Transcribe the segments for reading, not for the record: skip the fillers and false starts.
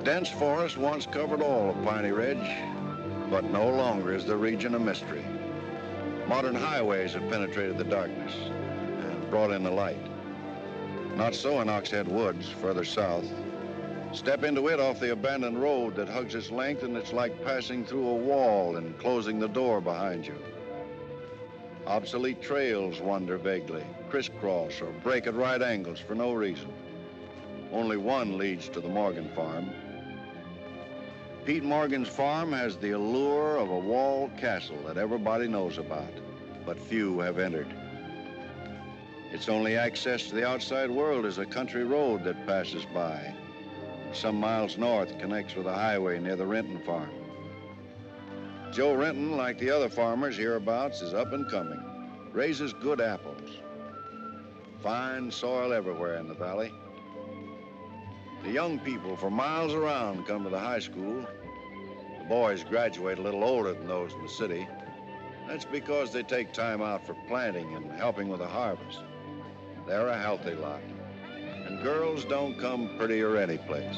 Dense forest once covered all of Piney Ridge, but no longer is the region a mystery. Modern highways have penetrated the darkness and brought in the light. Not so in Oxhead Woods, further south. Step into it off the abandoned road that hugs its length, and it's like passing through a wall and closing the door behind you. Obsolete trails wander vaguely, crisscross or break at right angles for no reason. Only one leads to the Morgan farm. Pete Morgan's farm has the allure of a walled castle that everybody knows about, but few have entered. Its only access to the outside world is a country road that passes by. Some miles north connects with a highway near the Renton farm. Joe Renton, like the other farmers hereabouts, is up and coming, raises good apples. Fine soil everywhere in the valley. The young people for miles around come to the high school. The boys graduate a little older than those in the city. That's because they take time out for planting and helping with the harvest. They're a healthy lot. And girls don't come prettier any place.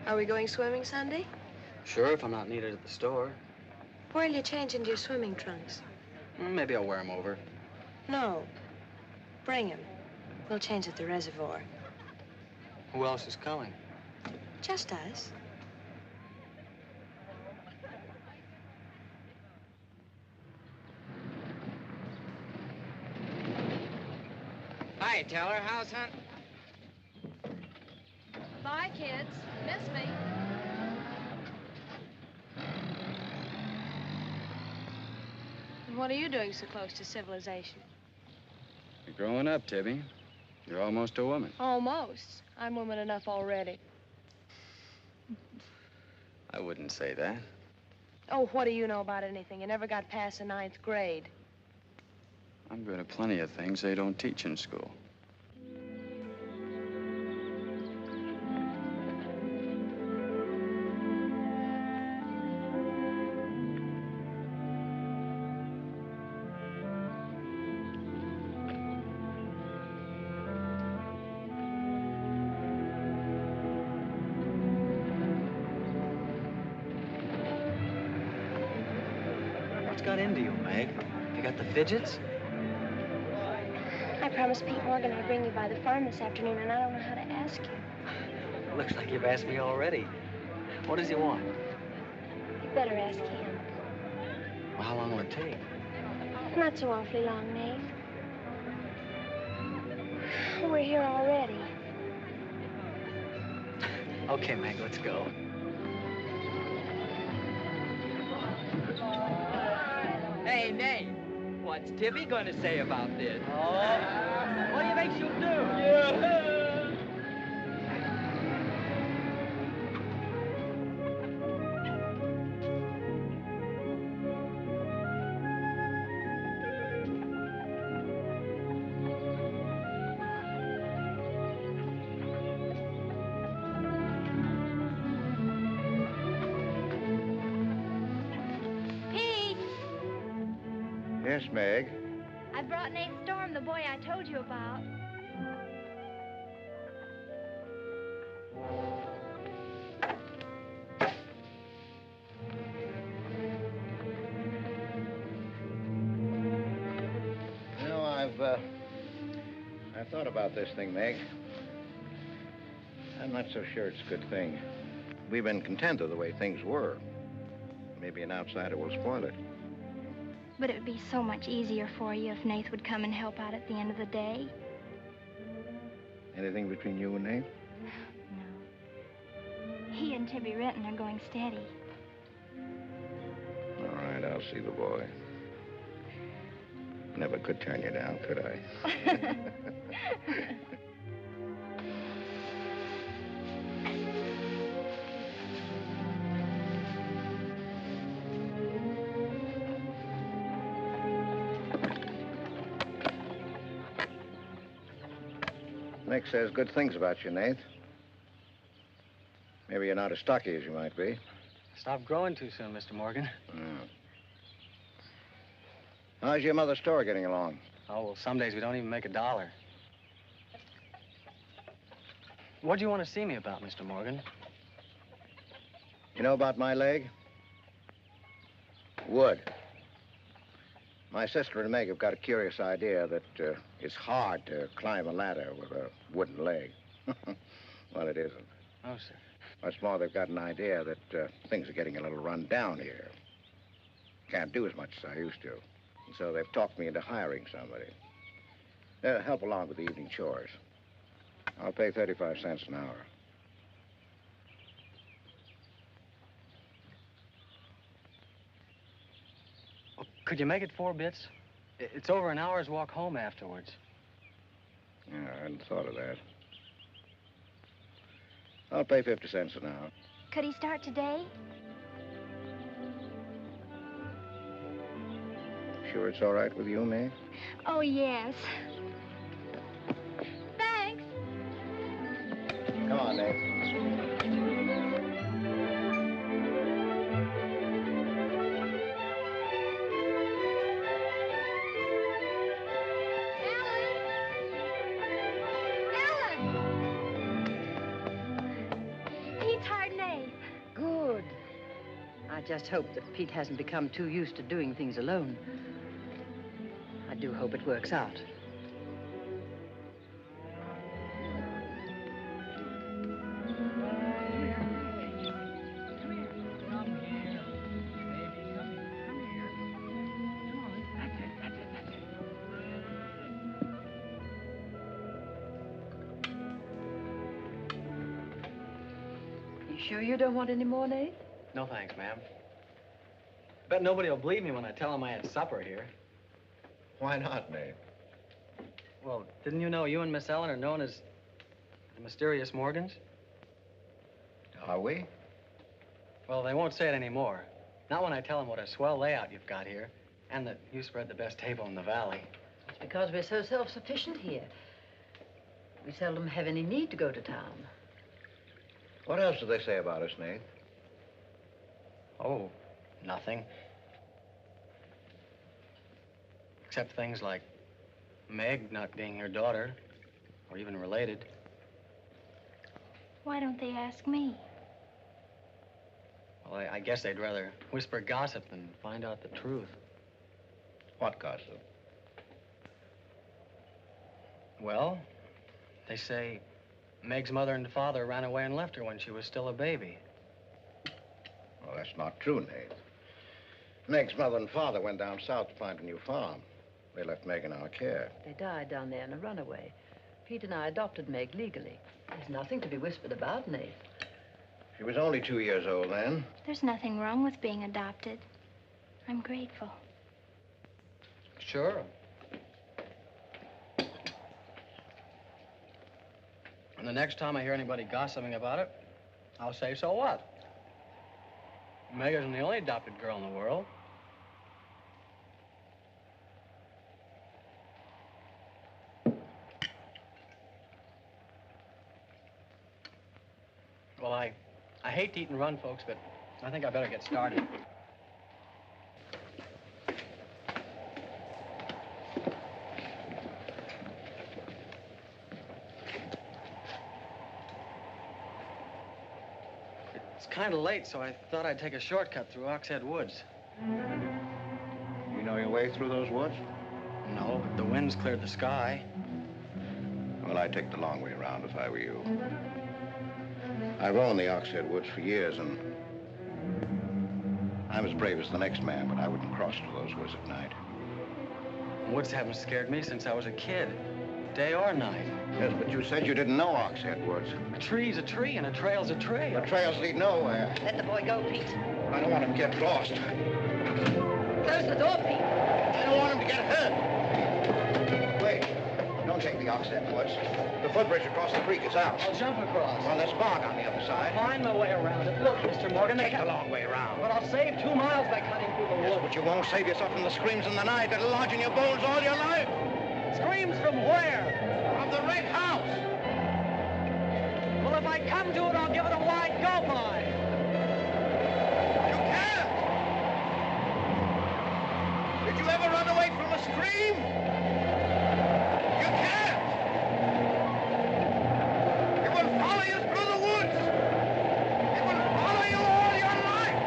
Are we going swimming Sunday? Sure, if I'm not needed at the store. Where'll you change into your swimming trunks? Maybe I'll wear them over. No. Bring 'em. We'll change at the reservoir. Who else is coming? Just us. Hi, Teller. How's hunt? Bye, kids. Miss me. And what are you doing so close to civilization? You're growing up, Tibby. You're almost a woman. Almost. I'm woman enough already. I wouldn't say that. Oh, what do you know about anything? You never got past the 9th grade. I'm good at plenty of things they don't teach in school. Got into you, Meg? You got the fidgets? I promised Pete Morgan I'd bring you by the farm this afternoon, and I don't know how to ask you. Looks like you've asked me already. What does he want? You better ask him. Well, how long will it take? Not so awfully long, Meg. We're here already. Okay, Meg, let's go. Hey, Nate, what's Tibby going to say about this? Oh, What do you think she'll do? Yeah. Yes, Meg. I brought Nate Storm, the boy I told you about. You know, I've thought about this thing, Meg. I'm not so sure it's a good thing. We've been content with the way things were. Maybe an outsider will spoil it. But it would be so much easier for you if Nate would come and help out at the end of the day. Anything between you and Nate? No. He and Tibby Renton are going steady. All right, I'll see the boy. Never could turn you down, could I? Nick says good things about you, Nate. Maybe you're not as stocky as you might be. Stop growing too soon, Mr. Morgan. How's your mother's store getting along? Oh, well, some days we don't even make $1. What do you want to see me about, Mr. Morgan? You know about my leg? Wood. My sister and Meg have got a curious idea that it's hard to climb a ladder with a wooden leg. Well, it isn't. Oh, sir. What's more, they've got an idea that things are getting a little run down here. Can't do as much as I used to. And so they've talked me into hiring somebody. Help along with the evening chores. I'll pay 35 cents an hour. Could you make it 4 bits? It's over an hour's walk home afterwards. Yeah, I hadn't thought of that. I'll pay 50 cents an hour. Could he start today? Sure it's all right with you, Meg? Oh, yes. Thanks. Come on, Nate. I just hope that Pete hasn't become too used to doing things alone. I do hope it works out. You sure you don't want any more, Nate? No, thanks, ma'am. Bet nobody will believe me when I tell them I had supper here. Why not, Nate? Well, didn't you know you and Miss Ellen are known as the mysterious Morgans? Are we? Well, they won't say it anymore. Not when I tell them what a swell layout you've got here, and that you spread the best table in the valley. It's because we're so self-sufficient here. We seldom have any need to go to town. What else do they say about us, Nate? Oh, nothing. Except things like Meg not being her daughter, or even related. Why don't they ask me? Well, I guess they'd rather whisper gossip than find out the truth. What gossip? Well, they say Meg's mother and father ran away and left her when she was still a baby. Well, that's not true, Nate. Meg's mother and father went down south to find a new farm. They left Meg in our care. They died down there in a runaway. Pete and I adopted Meg legally. There's nothing to be whispered about, Nate. She was only 2 years old then. There's nothing wrong with being adopted. I'm grateful. Sure. And the next time I hear anybody gossiping about it, I'll say, so what? Meg isn't the only adopted girl in the world. Well, I hate to eat and run, folks, but I think I better get started. It's kind of late, so I thought I'd take a shortcut through Oxhead Woods. You know your way through those woods? No, but the wind's cleared the sky. Well, I'd take the long way around if I were you. I've owned the Oxhead Woods for years, and I'm as brave as the next man, but I wouldn't cross through those woods at night. Woods haven't scared me since I was a kid, day or night. Yes, but you said you didn't know Oxhead Woods. A tree's a tree, and a trail's a trail. The trails lead nowhere. Let the boy go, Pete. I don't want him to get lost. Close the door, Pete. I don't want him to get hurt. Wait. Don't take the Oxhead Woods. The footbridge across the creek is out. I'll jump across. Well, there's fog on the other side. I'll find my way around it. Look, Mr. Morgan, Take the long way around. But I'll save 2 miles by cutting through the Yes, woods. but you won't save yourself from the screams in the night that'll lodge in your bones all your life. Screams from where? From the red house. Well, if I come to it, I'll give it a wide go-by. You can't. Did you ever run away from a scream? You can't. It will follow you through the woods. It will follow you all your life.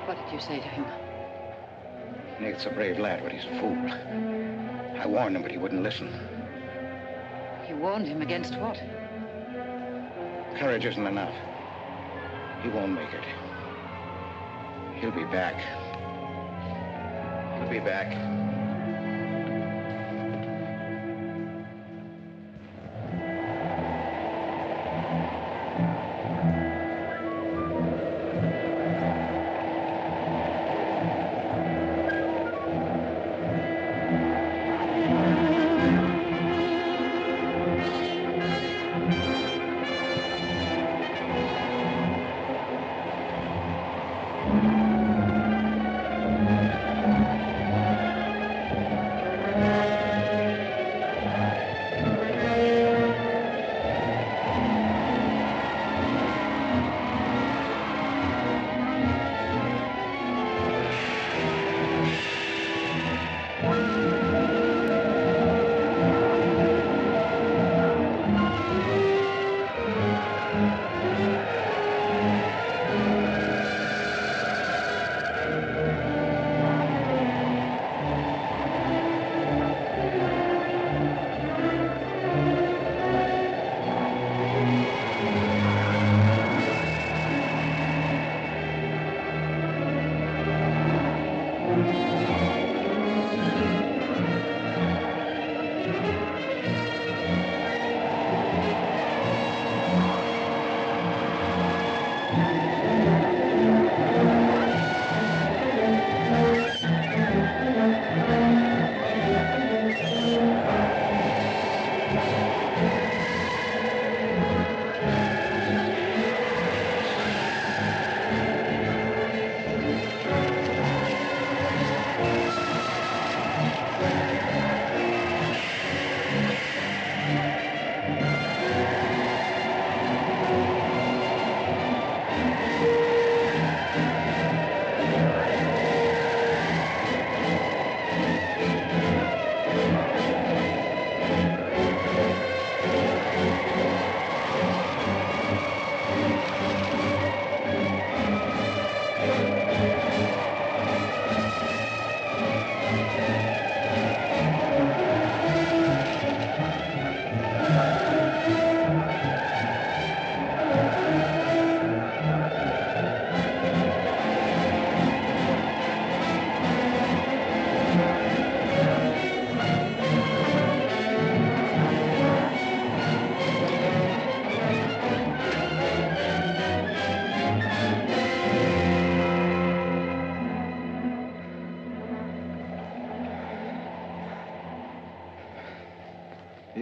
What did you say to him? Nate's a brave lad, but he's a fool. I warned him, but he wouldn't listen. You warned him against what? Courage isn't enough. He won't make it. He'll be back. He'll be back.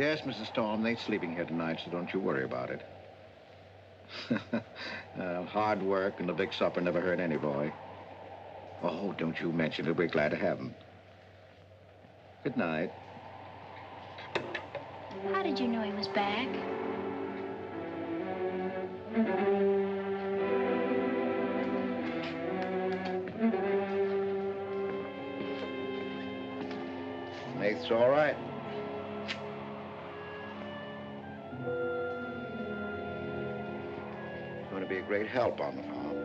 Yes, Mrs. Storm, they're sleeping here tonight, so don't you worry about it. Hard work and the big supper never hurt any boy. Oh, don't you mention it. We're glad to have him. Good night. How did you know he was back? Nate's all right. Going to be a great help on the farm.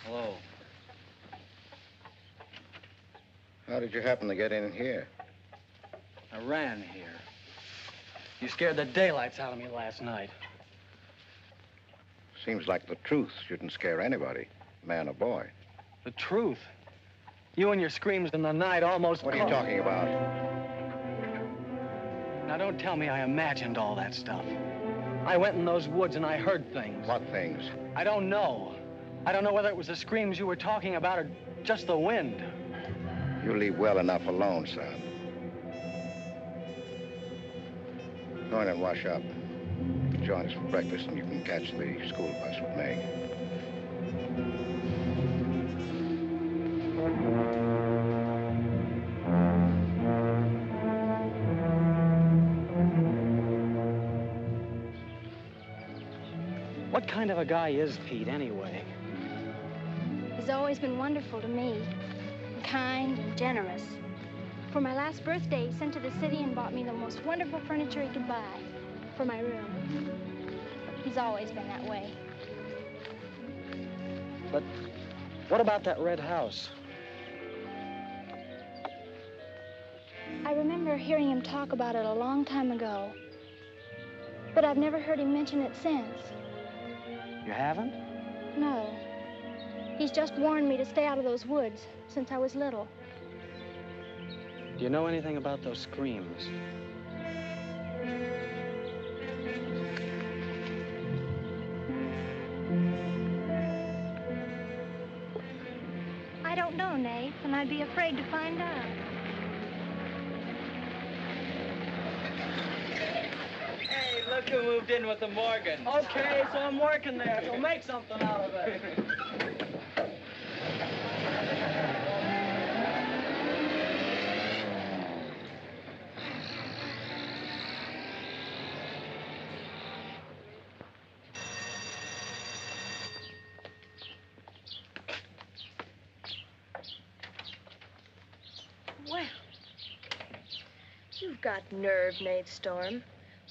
Hello. How did you happen to get in here? I ran here. You scared the daylights out of me last night. Seems like the truth shouldn't scare anybody, man or boy. The truth. You and your screams in the night almost... What are you talking about? Now, don't tell me I imagined all that stuff. I went in those woods and I heard things. What things? I don't know. I don't know whether it was the screams you were talking about or just the wind. You leave well enough alone, son. Go in and wash up. Join us for breakfast and you can catch the school bus with Meg. What kind of a guy is Pete, anyway? He's always been wonderful to me. Kind and generous. For my last birthday, he sent to the city and bought me the most wonderful furniture he could buy for my room. He's always been that way. But what about that red house? I remember hearing him talk about it a long time ago. But I've never heard him mention it since. You haven't? No. He's just warned me to stay out of those woods since I was little. Do you know anything about those screams? I don't know, Nate, and I'd be afraid to find out. Hey, look who moved in with the Morgans. Okay, so I'm working there, so make something out of it. Well, you've got nerve, Nate Storm.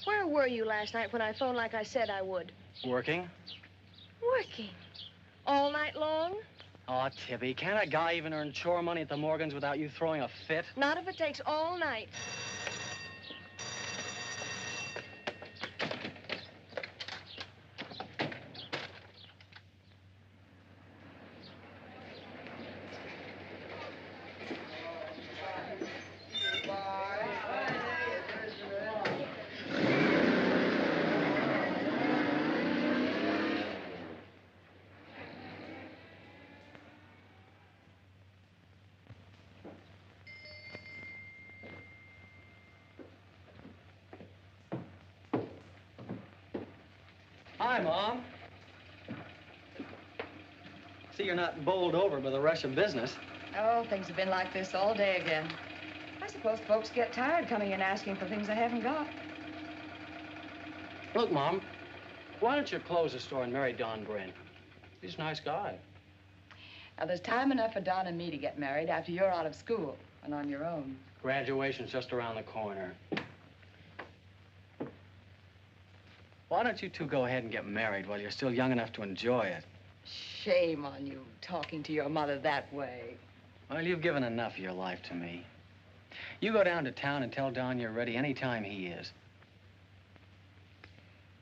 Where were you last night when I phoned like I said I would? Working? Working. All night long? Oh, Tibby, can't a guy even earn chore money at the Morgans without you throwing a fit? Not if it takes all night. Hi, Mom. See, you're not bowled over by the rush of business. Oh, things have been like this all day again. I suppose folks get tired coming in asking for things they haven't got. Look, Mom, why don't you close the store and marry Don Bryn? He's a nice guy. Now, there's time enough for Don and me to get married after you're out of school and on your own. Graduation's just around the corner. Why don't you two go ahead and get married while you're still young enough to enjoy it? Shame on you, talking to your mother that way. Well, you've given enough of your life to me. You go down to town and tell Don you're ready any time he is.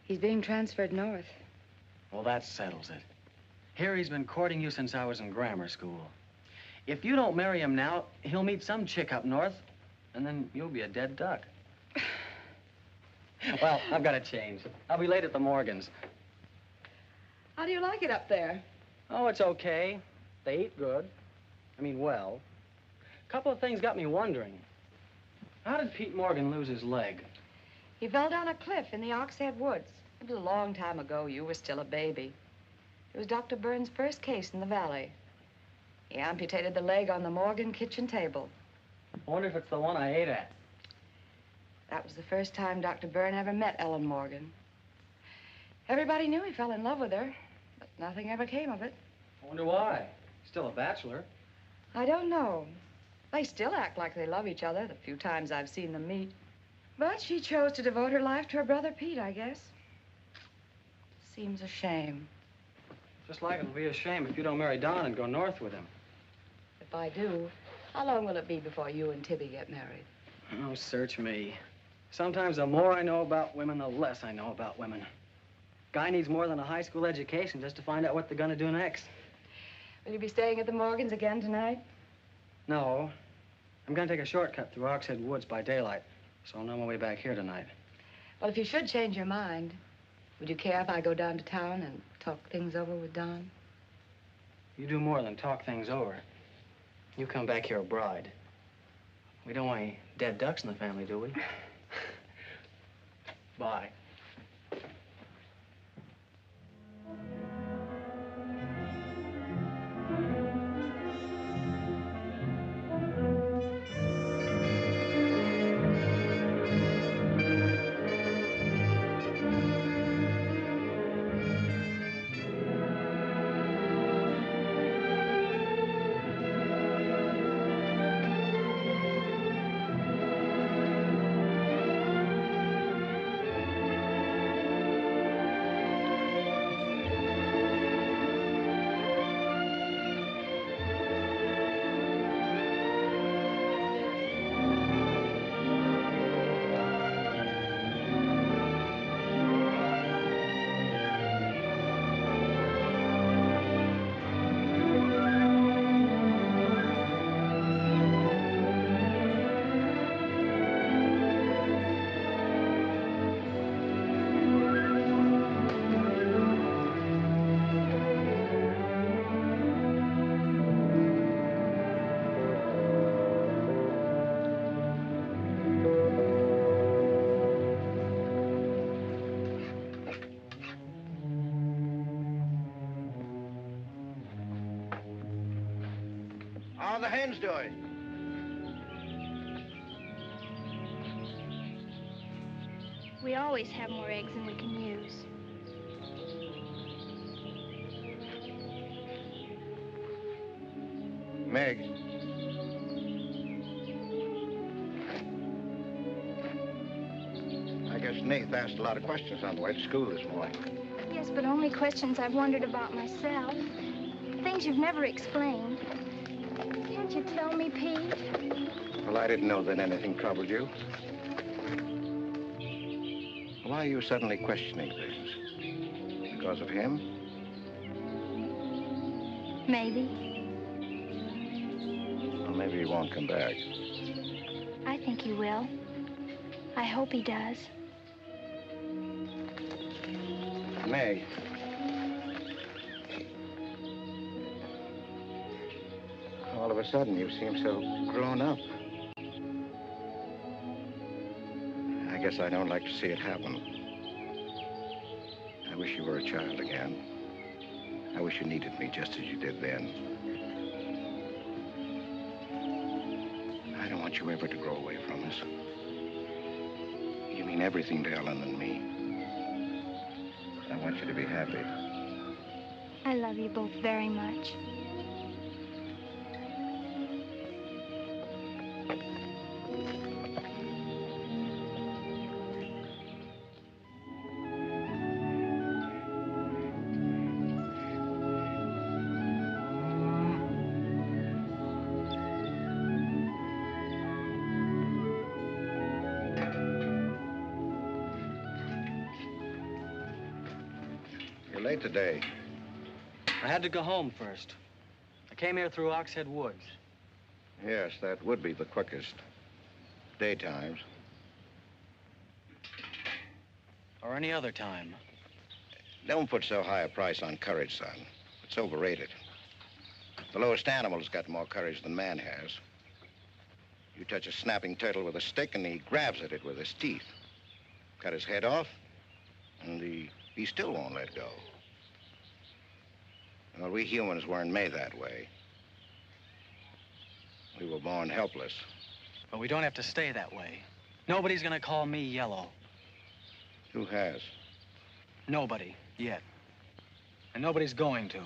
He's being transferred north. Well, that settles it. Here he's been courting you since I was in grammar school. If you don't marry him now, he'll meet some chick up north, and then you'll be a dead duck. Well, I've got to change. I'll be late at the Morgans. How do you like it up there? Oh, it's okay. They eat good. I mean, well. A couple of things got me wondering. How did Pete Morgan lose his leg? He fell down a cliff in the Oxhead Woods. It was a long time ago. You were still a baby. It was Dr. Burns' first case in the valley. He amputated the leg on the Morgan kitchen table. I wonder if it's the one I ate at. That was the first time Dr. Byrne ever met Ellen Morgan. Everybody knew he fell in love with her, but nothing ever came of it. I wonder why. Still a bachelor. I don't know. They still act like they love each other, the few times I've seen them meet. But she chose to devote her life to her brother Pete, I guess. Seems a shame. Just like it'll be a shame if you don't marry Don and go north with him. If I do, how long will it be before you and Tibby get married? Oh, search me. Sometimes the more I know about women, the less I know about women. Guy needs more than a high school education just to find out what they're gonna do next. Will you be staying at the Morgans again tonight? No. I'm gonna take a shortcut through Oxhead Woods by daylight, so I'll know my way back here tonight. Well, if you should change your mind, would you care if I go down to town and talk things over with Don? You do more than talk things over. You come back here a bride. We don't want any dead ducks in the family, do we? Bye. How are the hens doing? We always have more eggs than we can use. Meg. I guess Nath asked a lot of questions on the way to school this morning. Yes, but only questions I've wondered about myself. Things you've never explained. Can't you tell me, Pete? Well, I didn't know that anything troubled you. Why are you suddenly questioning things? Because of him? Maybe. Well, maybe he won't come back. I think he will. I hope he does. Meg. All of a sudden, you seem so grown up. I guess I don't like to see it happen. I wish you were a child again. I wish you needed me just as you did then. I don't want you ever to grow away from us. You mean everything to Ellen and me. I want you to be happy. I love you both very much. You're late today. I had to go home first. I I came here through Oxhead Woods. Yes, that would be the quickest. Daytimes. Or any other time. Don't put so high a price on courage, son. It's overrated. The lowest animal's got more courage than man has. You touch a snapping turtle with a stick and he grabs at it with his teeth. Cut his head off, and he still won't let go. Well, we humans weren't made that way. We were born helpless. But we don't have to stay that way. Nobody's gonna call me yellow. Who has? Nobody, yet. And nobody's going to.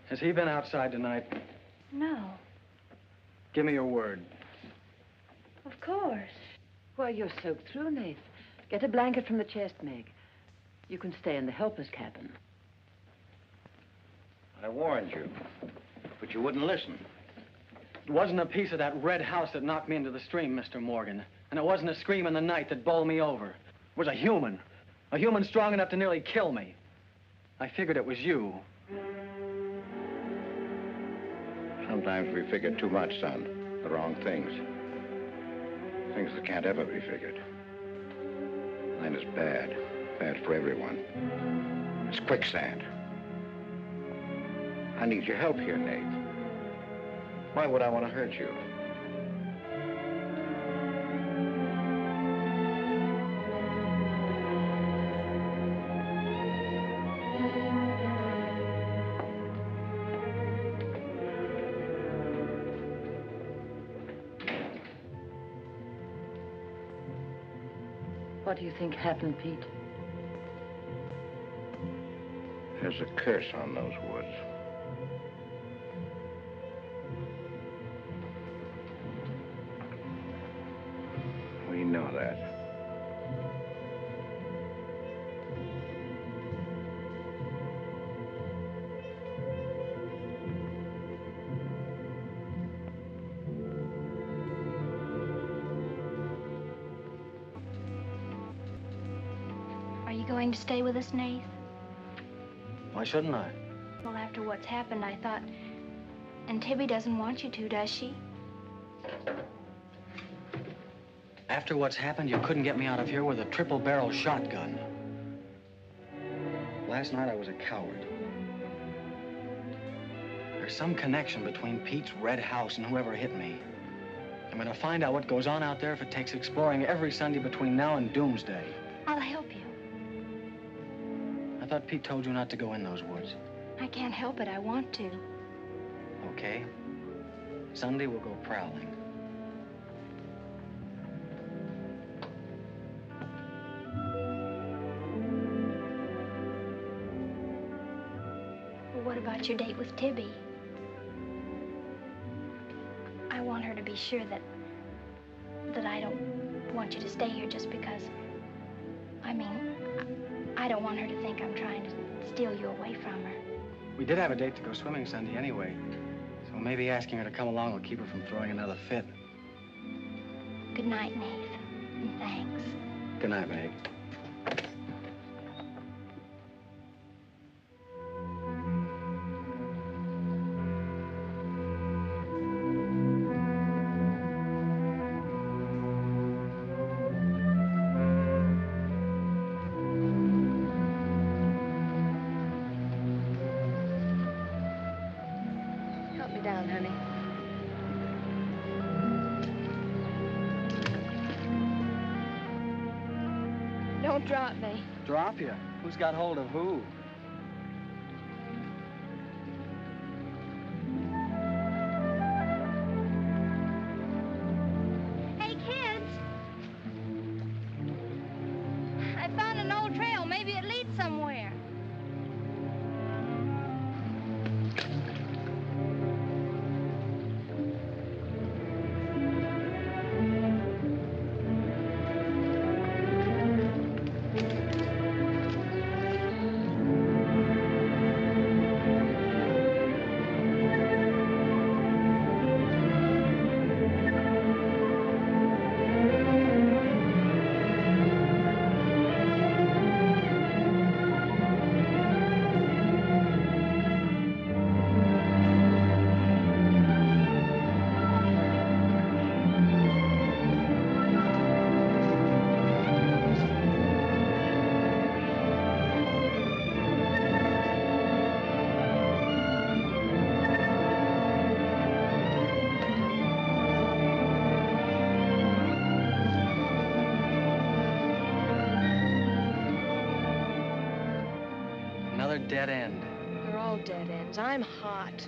Has he been outside tonight? No, Give me your word. of course. Why, you're soaked through, Nath. Get a blanket from the chest, Meg. You can stay in the helper's cabin. I warned you, but you wouldn't listen. It wasn't a piece of that red house that knocked me into the stream, Mr. Morgan. And it wasn't a scream in the night that bowled me over. It was a human strong enough to nearly kill me. I figured it was you. Sometimes we figure too much, son. The wrong things. Things that can't ever be figured. Mine is bad. Bad for everyone. It's quicksand. I need your help here, Nate. Why would I want to hurt you? What do you think happened, Pete? There's a curse on those woods. We know that. Are you going to stay with us, Nath? Why shouldn't I? Well, after what's happened, I thought... And Tibby doesn't want you to, does she? After what's happened, you couldn't get me out of here with a triple-barrel shotgun. Last night, I was a coward. There's some connection between Pete's red house and whoever hit me. I'm gonna find out what goes on out there if it takes exploring every Sunday between now and doomsday. I'll help you. I thought Pete told you not to go in those woods. I can't help it. I want to. Okay. Sunday, we'll go prowling. Well, what about your date with Tibby? I want her to be sure that I don't want you to stay here just because. I don't want her to think I'm trying to steal you away from her. We did have a date to go swimming Sunday anyway, so maybe asking her to come along will keep her from throwing another fit. Good night, Nate, and thanks. Good night, Meg. Don't drop me. Drop you? Who's got hold of who? Hey, kids! I found an old trail. Maybe it leads somewhere. Dead end. They're all dead ends. I'm hot.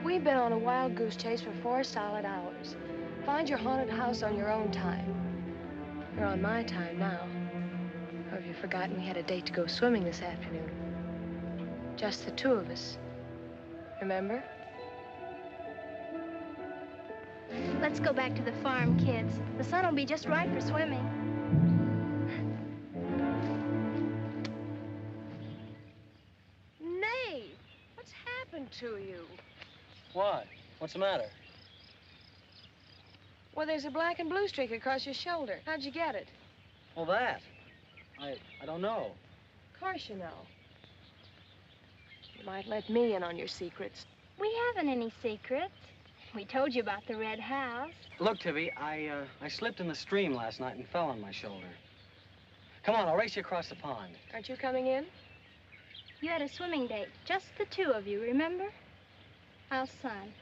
We've been on a wild goose chase for 4 solid hours. Find your haunted house on your own time. You're on my time now. Or have you forgotten we had a date to go swimming this afternoon? Just the 2 of us. Remember? Let's go back to the farm, kids. The sun will be just right for swimming. Nate, what's happened to you? What? What's the matter? Well, there's a black and blue streak across your shoulder. How'd you get it? Well, that. I don't know. Of course you know. You might let me in on your secrets. We haven't any secrets. We told you about the red house. Look, Tibby, I slipped in the stream last night and fell on my shoulder. Come on, I'll race you across the pond. Aren't you coming in? You had a swimming date, just the 2 of you, remember? How's Son?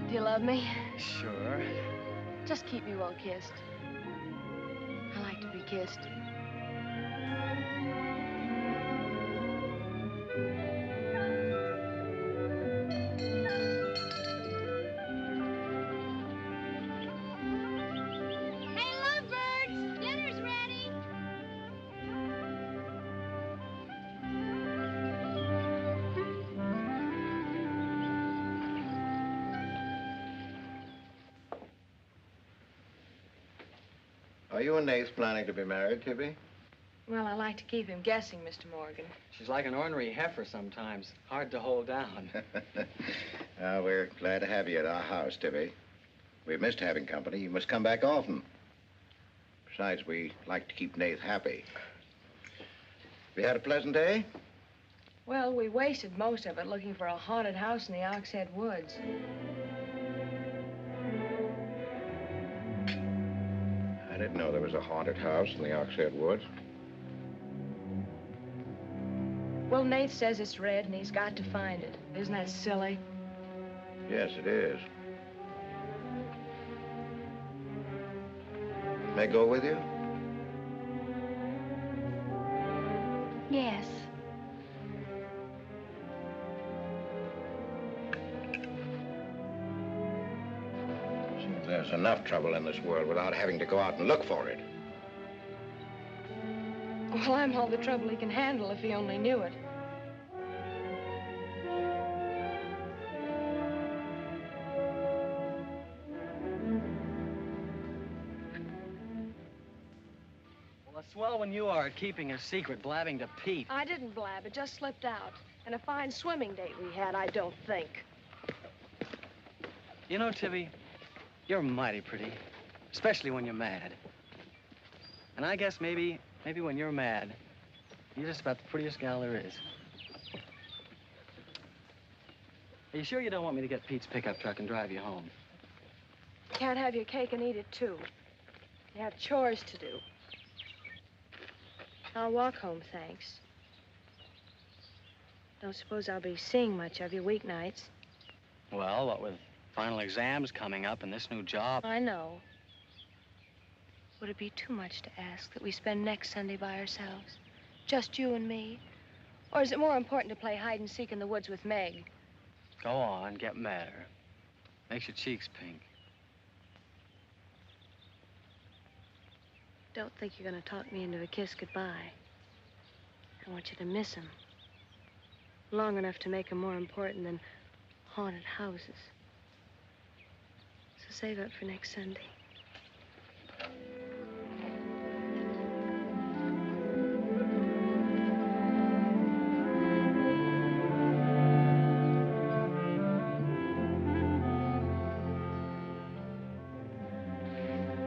Do you love me? Sure. Just keep me well kissed. I like to be kissed. Are you and Nath planning to be married, Tibby? Well, I like to keep him guessing, Mr. Morgan. She's like an ornery heifer sometimes. Hard to hold down. We're glad to have you at our house, Tibby. We've missed having company. You must come back often. Besides, we like to keep Nath happy. Have you had a pleasant day? Well, we wasted most of it looking for a haunted house in the Oxhead Woods. I didn't know there was a haunted house in the Oxhead Woods. Well, Nath says it's red and he's got to find it. Isn't that silly? Yes, it is. May I go with you? Yes. There's enough trouble in this world without having to go out and look for it. Well, I'm all the trouble he can handle if he only knew it. Well, a swell when you are at keeping a secret, blabbing to Pete. I didn't blab. It just slipped out. And a fine swimming date we had, I don't think. You know, Tibby, you're mighty pretty, especially when you're mad. And I guess maybe when you're mad, you're just about the prettiest gal there is. Are you sure you don't want me to get Pete's pickup truck and drive you home? Can't have your cake and eat it, too. You have chores to do. I'll walk home, thanks. Don't suppose I'll be seeing much of you weeknights. Well, what with final exams coming up and this new job. I know. Would it be too much to ask that we spend next Sunday by ourselves? Just you and me? Or is it more important to play hide and seek in the woods with Meg? Go on, get madder. Makes your cheeks pink. Don't think you're going to talk me into a kiss goodbye. I want you to miss him. Long enough to make him more important than haunted houses. So save up for next Sunday.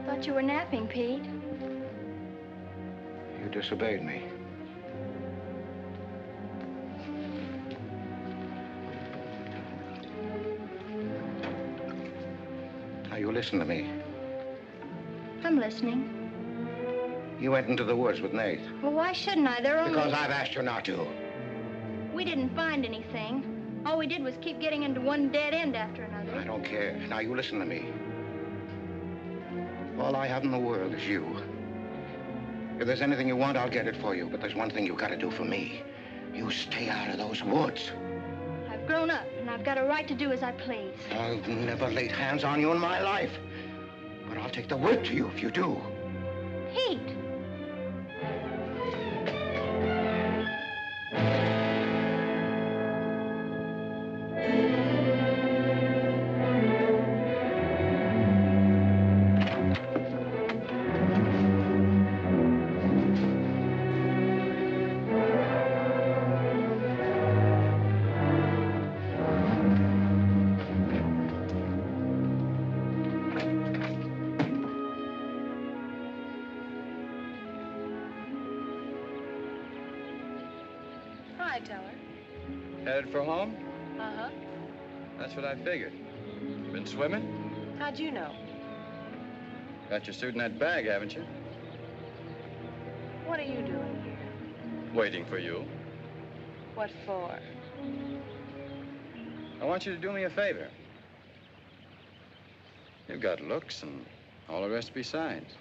Thought you were napping, Pete. You disobeyed me. Now, you listen to me. I'm listening. You went into the woods with Nath. Well, why shouldn't I? They're only... Because I've asked you not to. We didn't find anything. All we did was keep getting into one dead end after another. I don't care. Now, you listen to me. All I have in the world is you. If there's anything you want, I'll get it for you. But there's one thing you gotta do for me. You stay out of those woods. I've grown up, and I've got a right to do as I please. I've never laid hands on you in my life. But I'll take the word to you if you do. Pete! Headed for home? Uh-huh. That's what I figured. Been swimming? How'd you know? Got your suit in that bag, haven't you? What are you doing here? Waiting for you. What for? I want you to do me a favor. You've got looks and all the rest besides.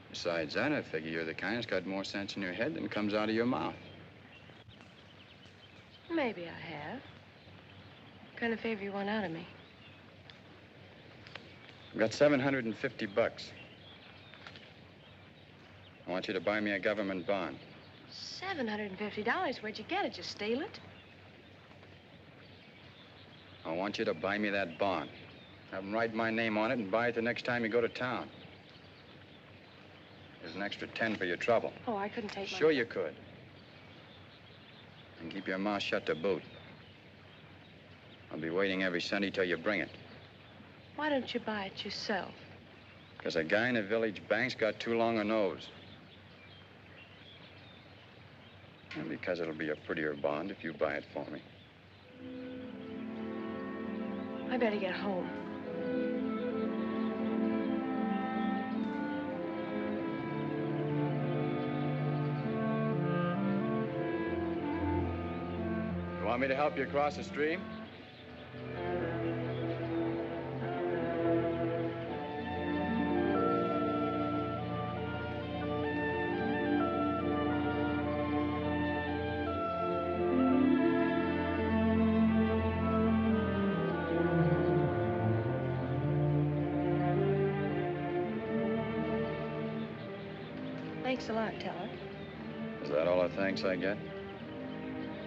Besides that, I figure you're the kind that's got more sense in your head than comes out of your mouth. Maybe I have. What kind of favor you want out of me? I've got $750. I want you to buy me a government bond. $750? Where'd you get it? You steal it? I want you to buy me that bond. Have them write my name on it and buy it the next time you go to town. There's an extra 10 for your trouble. Oh, I couldn't take Sure you could. And keep your mouth shut to boot. I'll be waiting every Sunday till you bring it. Why don't you buy it yourself? Because a guy in a village bank's got too long a nose. And because it'll be a prettier bond if you buy it for me. I better get home. You want me to help you across the stream? Thanks a lot, Teller. Is that all the thanks I get?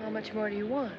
How much more do you want?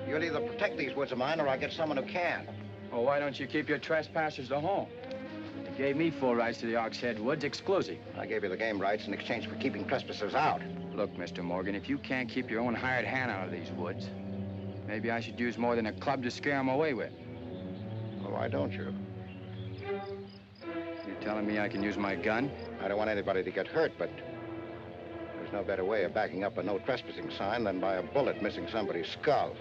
You'll either protect these woods of mine or I get someone who can. Well, why don't you keep your trespassers to home? You gave me full rights to the Oxhead Woods, exclusive. I gave you the game rights in exchange for keeping trespassers out. Look, Mr. Morgan, if you can't keep your own hired hand out of these woods, maybe I should use more than a club to scare them away with. Well, why don't you? You telling me I can use my gun? I don't want anybody to get hurt, but there's no better way of backing up a no trespassing sign than by a bullet missing somebody's skull.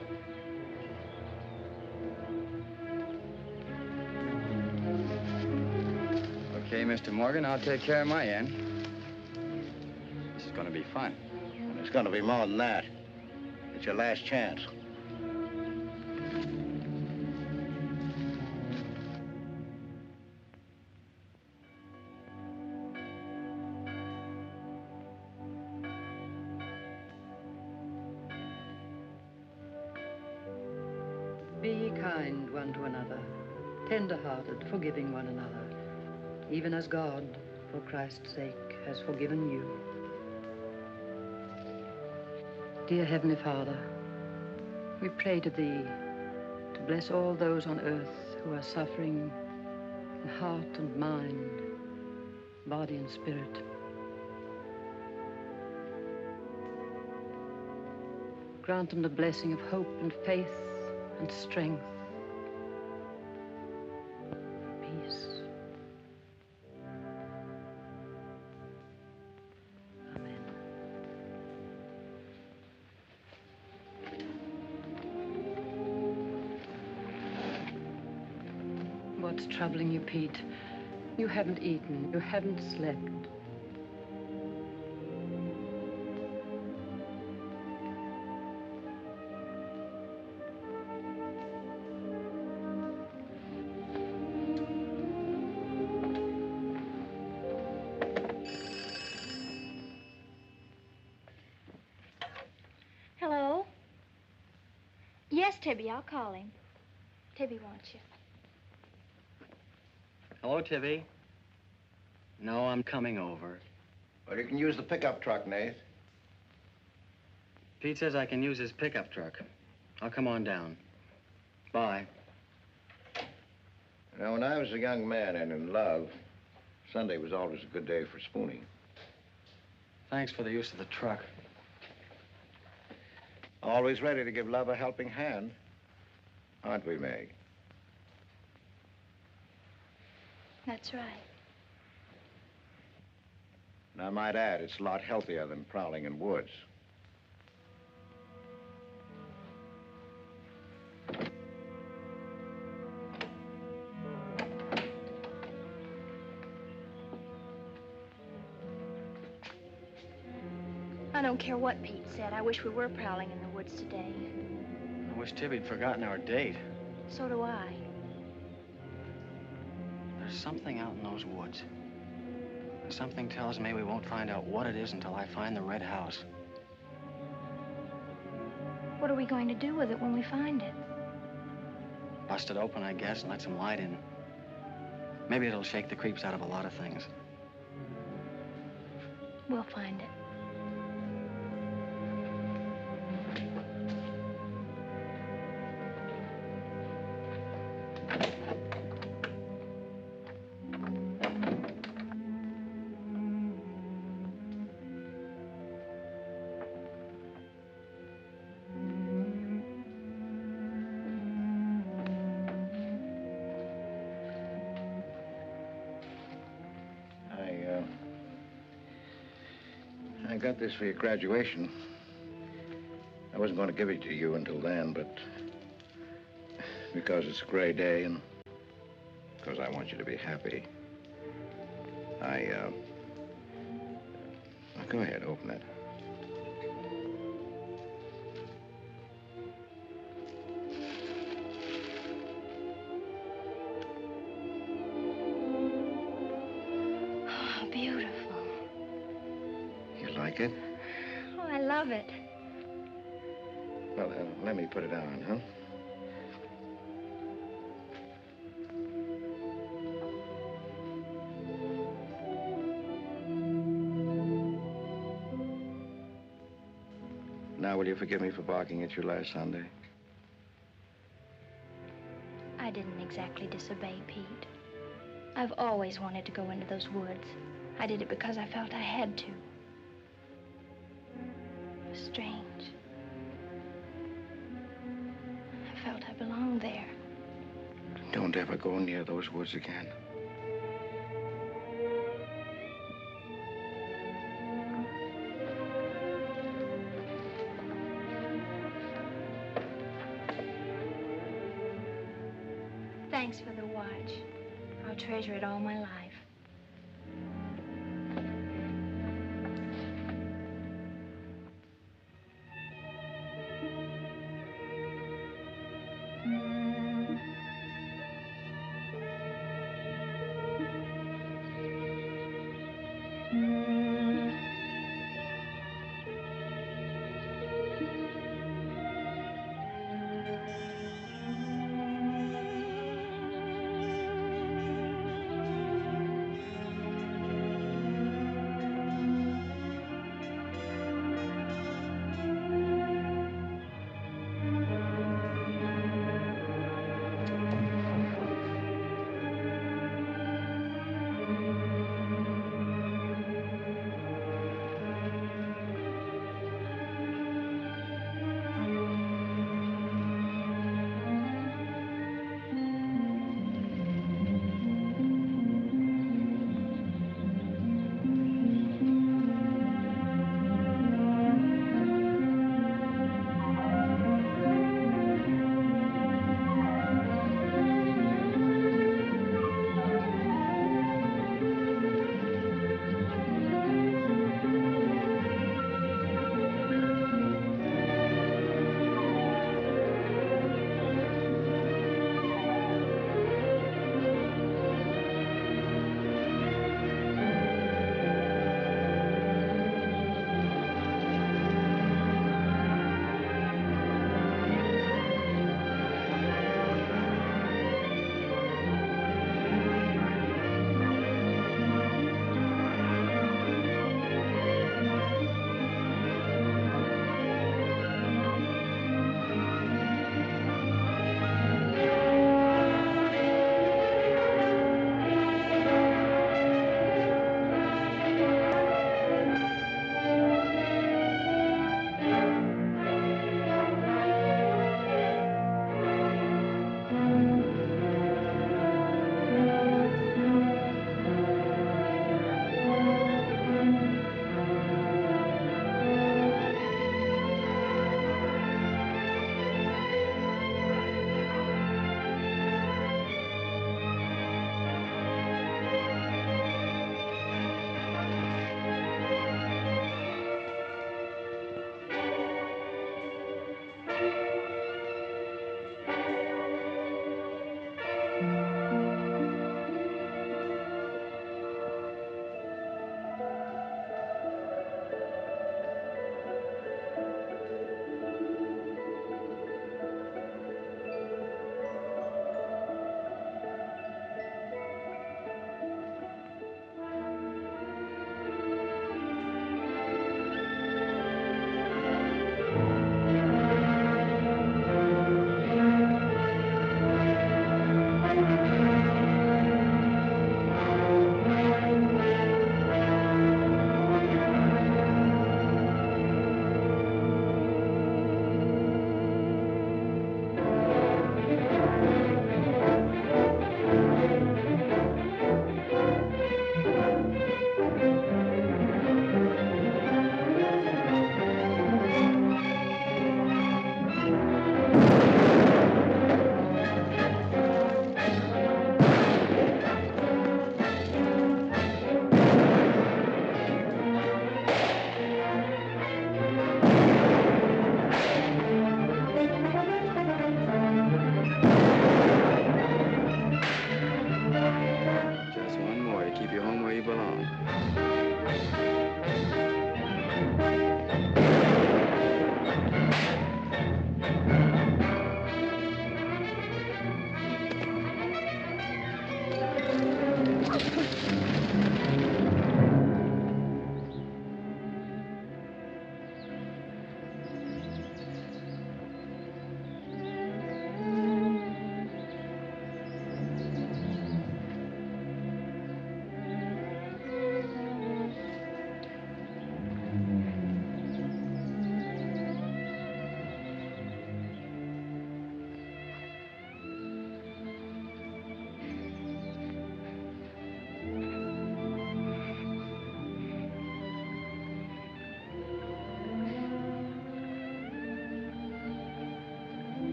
Okay, Mr. Morgan, I'll take care of my end. This is going to be fun. And it's going to be more than that. It's your last chance. Be kind one to another, tender-hearted, forgiving one another, even as God, for Christ's sake, has forgiven you. Dear Heavenly Father, we pray to Thee to bless all those on earth who are suffering in heart and mind, body and spirit. Grant them the blessing of hope and faith and strength, peace. Amen. What's troubling you, Pete? You haven't eaten, you haven't slept. Hello? Yes, Tibby, I'll call him. Tibby wants you. Hello, Tibby. No, I'm coming over. Well, you can use the pickup truck, Nath. Pete says I can use his pickup truck. I'll come on down. Bye. You know, when I was a young man and in love, Sunday was always a good day for spooning. Thanks for the use of the truck. Always ready to give love a helping hand. Aren't we, Meg? That's right. And I might add, it's a lot healthier than prowling in woods. I don't care what Pete said. I wish we were prowling in the woods today. I wish Tibby'd forgotten our date. So do I. There's something out in those woods. Something tells me we won't find out what it is until I find the red house. What are we going to do with it when we find it? Bust it open, I guess, and let some light in. Maybe it'll shake the creeps out of a lot of things. We'll find it. I got this for your graduation. I wasn't going to give it to you until then, but because it's a gray day and because I want you to be happy, go ahead, open it. Oh, beautiful. You like it? Oh, I love it. Well, let me put it on, huh? Now, will you forgive me for barking at you last Sunday? I didn't exactly disobey Pete. I've always wanted to go into those woods. I did it because I felt I had to. It was strange. I felt I belonged there. Don't ever go near those woods again. Thanks for the watch. I'll treasure it all my life.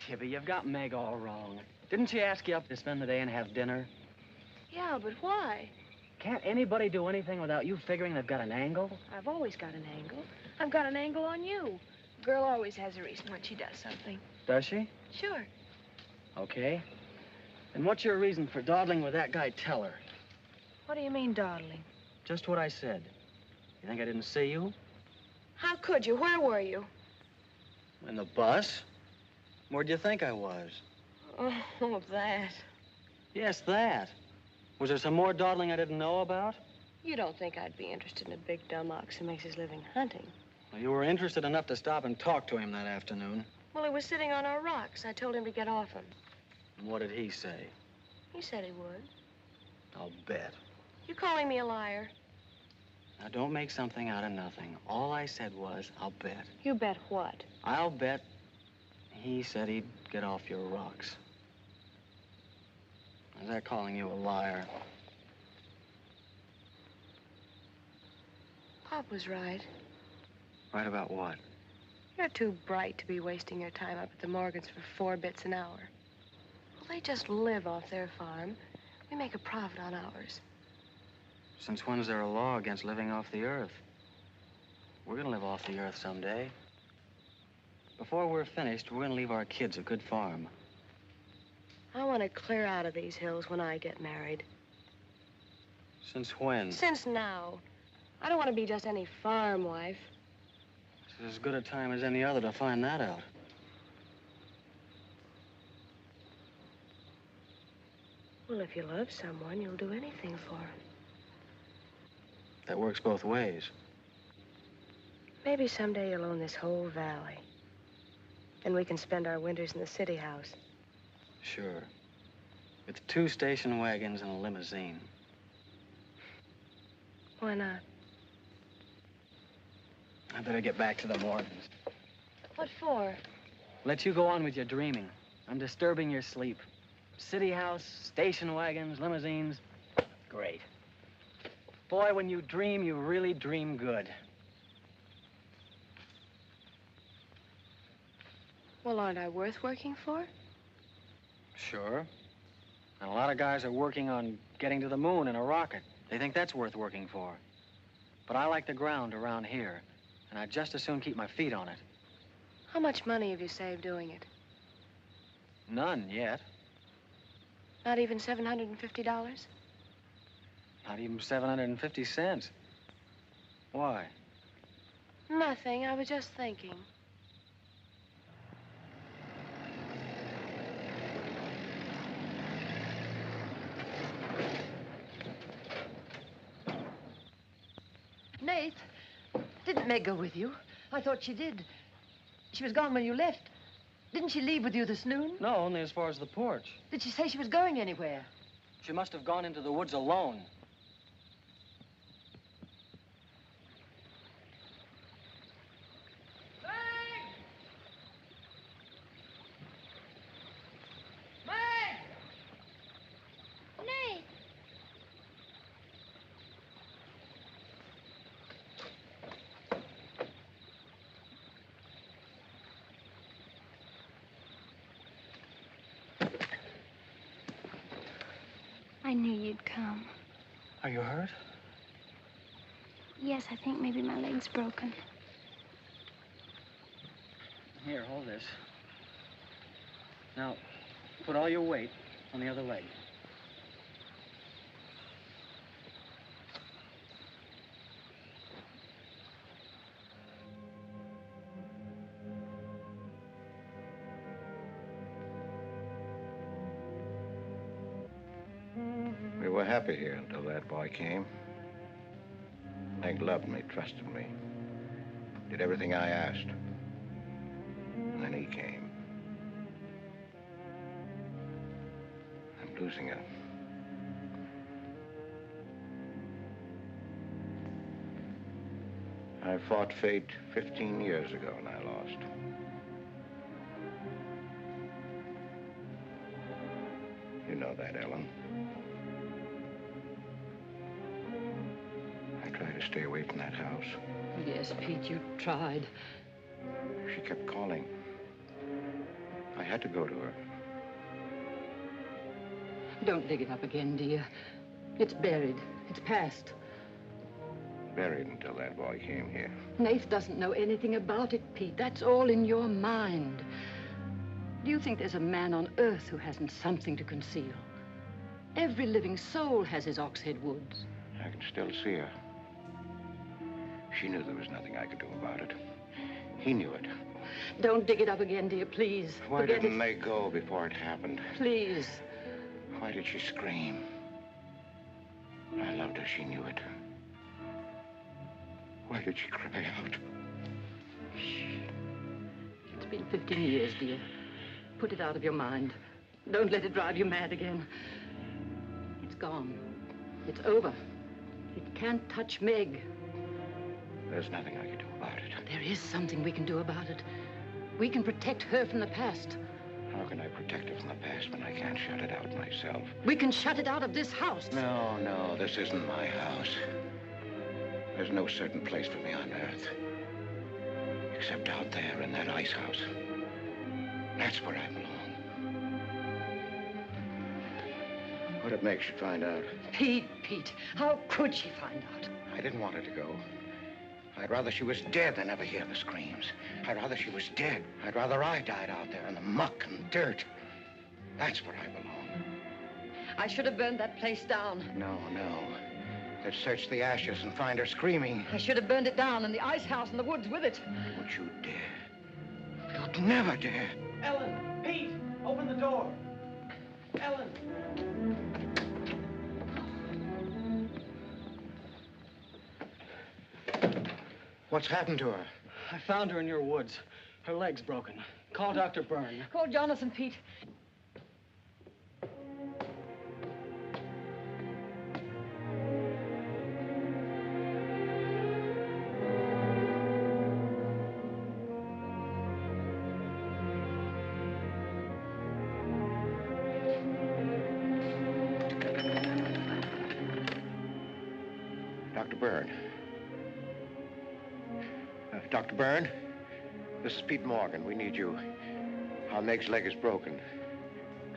Tibby, you've got Meg all wrong. Didn't she ask you up to spend the day and have dinner? Yeah, but why? Can't anybody do anything without you figuring they've got an angle? I've always got an angle. I've got an angle on you. A girl always has a reason when she does something. Does she? Sure. Okay. And what's your reason for dawdling with that guy Teller? What do you mean, dawdling? Just what I said. You think I didn't see you? How could you? Where were you? In the bus? Where'd you think I was? Oh, that. Yes, that. Was there some more dawdling I didn't know about? You don't think I'd be interested in a big dumb ox who makes his living hunting? Well, you were interested enough to stop and talk to him that afternoon. Well, he was sitting on our rocks. I told him to get off him. And what did he say? He said he would. I'll bet. You calling me a liar? Now, don't make something out of nothing. All I said was, I'll bet. You bet what? I'll bet he said he'd get off your rocks. Is that calling you a liar? Pop was right. Right about what? You're too bright to be wasting your time up at the Morgans for 4 bits an hour. Well, they just live off their farm. We make a profit on ours. Since when's there a law against living off the earth? We're gonna live off the earth someday. Before we're finished, we're gonna leave our kids a good farm. I want to clear out of these hills when I get married. Since when? Since now. I don't want to be just any farm wife. It's as good a time as any other to find that out. Well, if you love someone, you'll do anything for him. That works both ways. Maybe someday you'll own this whole valley. And we can spend our winters in the city house. Sure. With 2 station wagons and a limousine. Why not? I better get back to the Morgans. What for? Let you go on with your dreaming. I'm disturbing your sleep. City house, station wagons, limousines. Great. Boy, when you dream, you really dream good. Well, aren't I worth working for? Sure. And a lot of guys are working on getting to the moon in a rocket. They think that's worth working for. But I like the ground around here, and I'd just as soon keep my feet on it. How much money have you saved doing it? None yet. Not even $750? Not even 750 cents. Why? Nothing. I was just thinking. Nate, didn't Meg go with you? I thought she did. She was gone when you left. Didn't she leave with you this noon? No, only as far as the porch. Did she say she was going anywhere? She must have gone into the woods alone. I knew you'd come. Are you hurt? Yes, I think maybe my leg's broken. Here, hold this. Now, put all your weight on the other leg. We were happy here until that boy came. Meg loved me, trusted me, did everything I asked. And then he came. I'm losing her. I fought fate 15 years ago and I lost. You know that, Ellen. I tried to stay away from that house. Yes, Pete, you tried. She kept calling. I had to go to her. Don't dig it up again, dear. It's buried. It's past. Buried until that boy came here. Nath doesn't know anything about it, Pete. That's all in your mind. Do you think there's a man on earth who hasn't something to conceal? Every living soul has his Oxhead Woods. I can still see her. She knew there was nothing I could do about it. He knew it. Don't dig it up again, dear, please. Why Forget didn't it. they go before it happened? Please. Why did she scream? I loved her. She knew it. Why did she cry out? Shh. It's been 15 years, dear. Put it out of your mind. Don't let it drive you mad again. It's gone. It's over. It can't touch Meg. There's nothing I can do about it. There is something we can do about it. We can protect her from the past. How can I protect her from the past when I can't shut it out myself? We can shut it out of this house. No, this isn't my house. There's no certain place for me on Earth. Except out there in that ice house. That's where I belong. What'd it make she find out? Pete, how could she find out? I didn't want her to go. I'd rather she was dead than ever hear the screams. I'd rather she was dead. I'd rather I died out there in the muck and dirt. That's where I belong. I should have burned that place down. No. They'd search the ashes and find her screaming. I should have burned it down and the ice house and the woods with it. Would you dare? You'd never dare. Ellen, Pete, open the door. Ellen. What's happened to her? I found her in your woods. Her leg's broken. Call Dr. Byrne. Call Jonathan, Pete. Dr. Byrne. Dr. Byrne, this is Pete Morgan. We need you. Our Meg's leg is broken.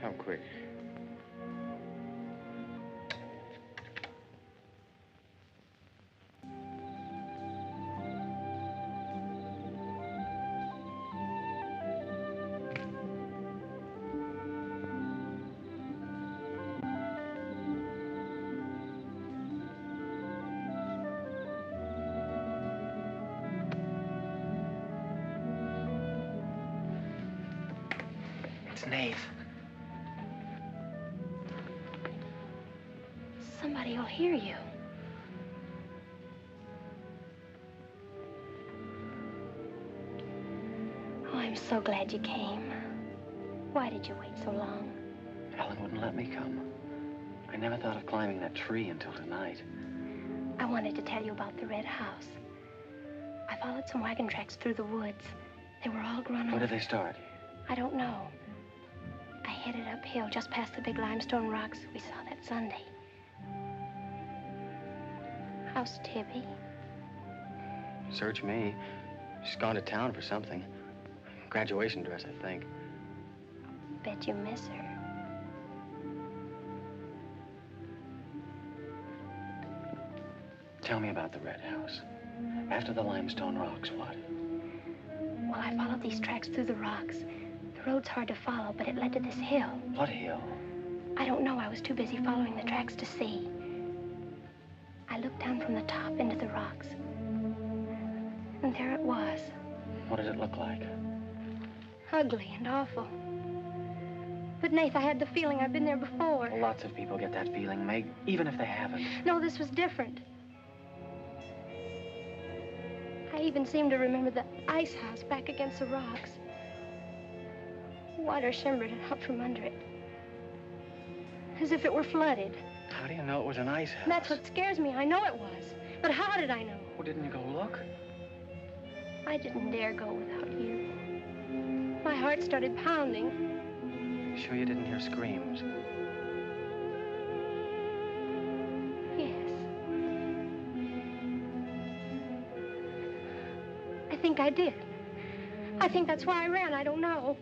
Come quick. Somebody will hear you. Oh, I'm so glad you came. Why did you wait so long? Ellen wouldn't let me come. I never thought of climbing that tree until tonight. I wanted to tell you about the red house. I followed some wagon tracks through the woods. They were all grown up. Where did they start? I don't know. I headed uphill just past the big limestone rocks we saw that Sunday. How's Tibby? Search me. She's gone to town for something. Graduation dress, I think. Bet you miss her. Tell me about the red house. After the limestone rocks, what? Well, I followed these tracks through the rocks. The road's hard to follow, but it led to this hill. What hill? I don't know. I was too busy following the tracks to see. I looked down from the top into the rocks. And there it was. What did it look like? Ugly and awful. But, Nath, I had the feeling I'd been there before. Well, lots of people get that feeling, Meg, even if they haven't. No, this was different. I even seemed to remember the ice house back against the rocks. Water shimmered out from under it. As if it were flooded. How do you know it was an ice house? That's what scares me. I know it was. But how did I know? Well, didn't you go look? I didn't dare go without you. My heart started pounding. Sure you didn't hear screams? Yes. I think I did. I think that's why I ran. I don't know.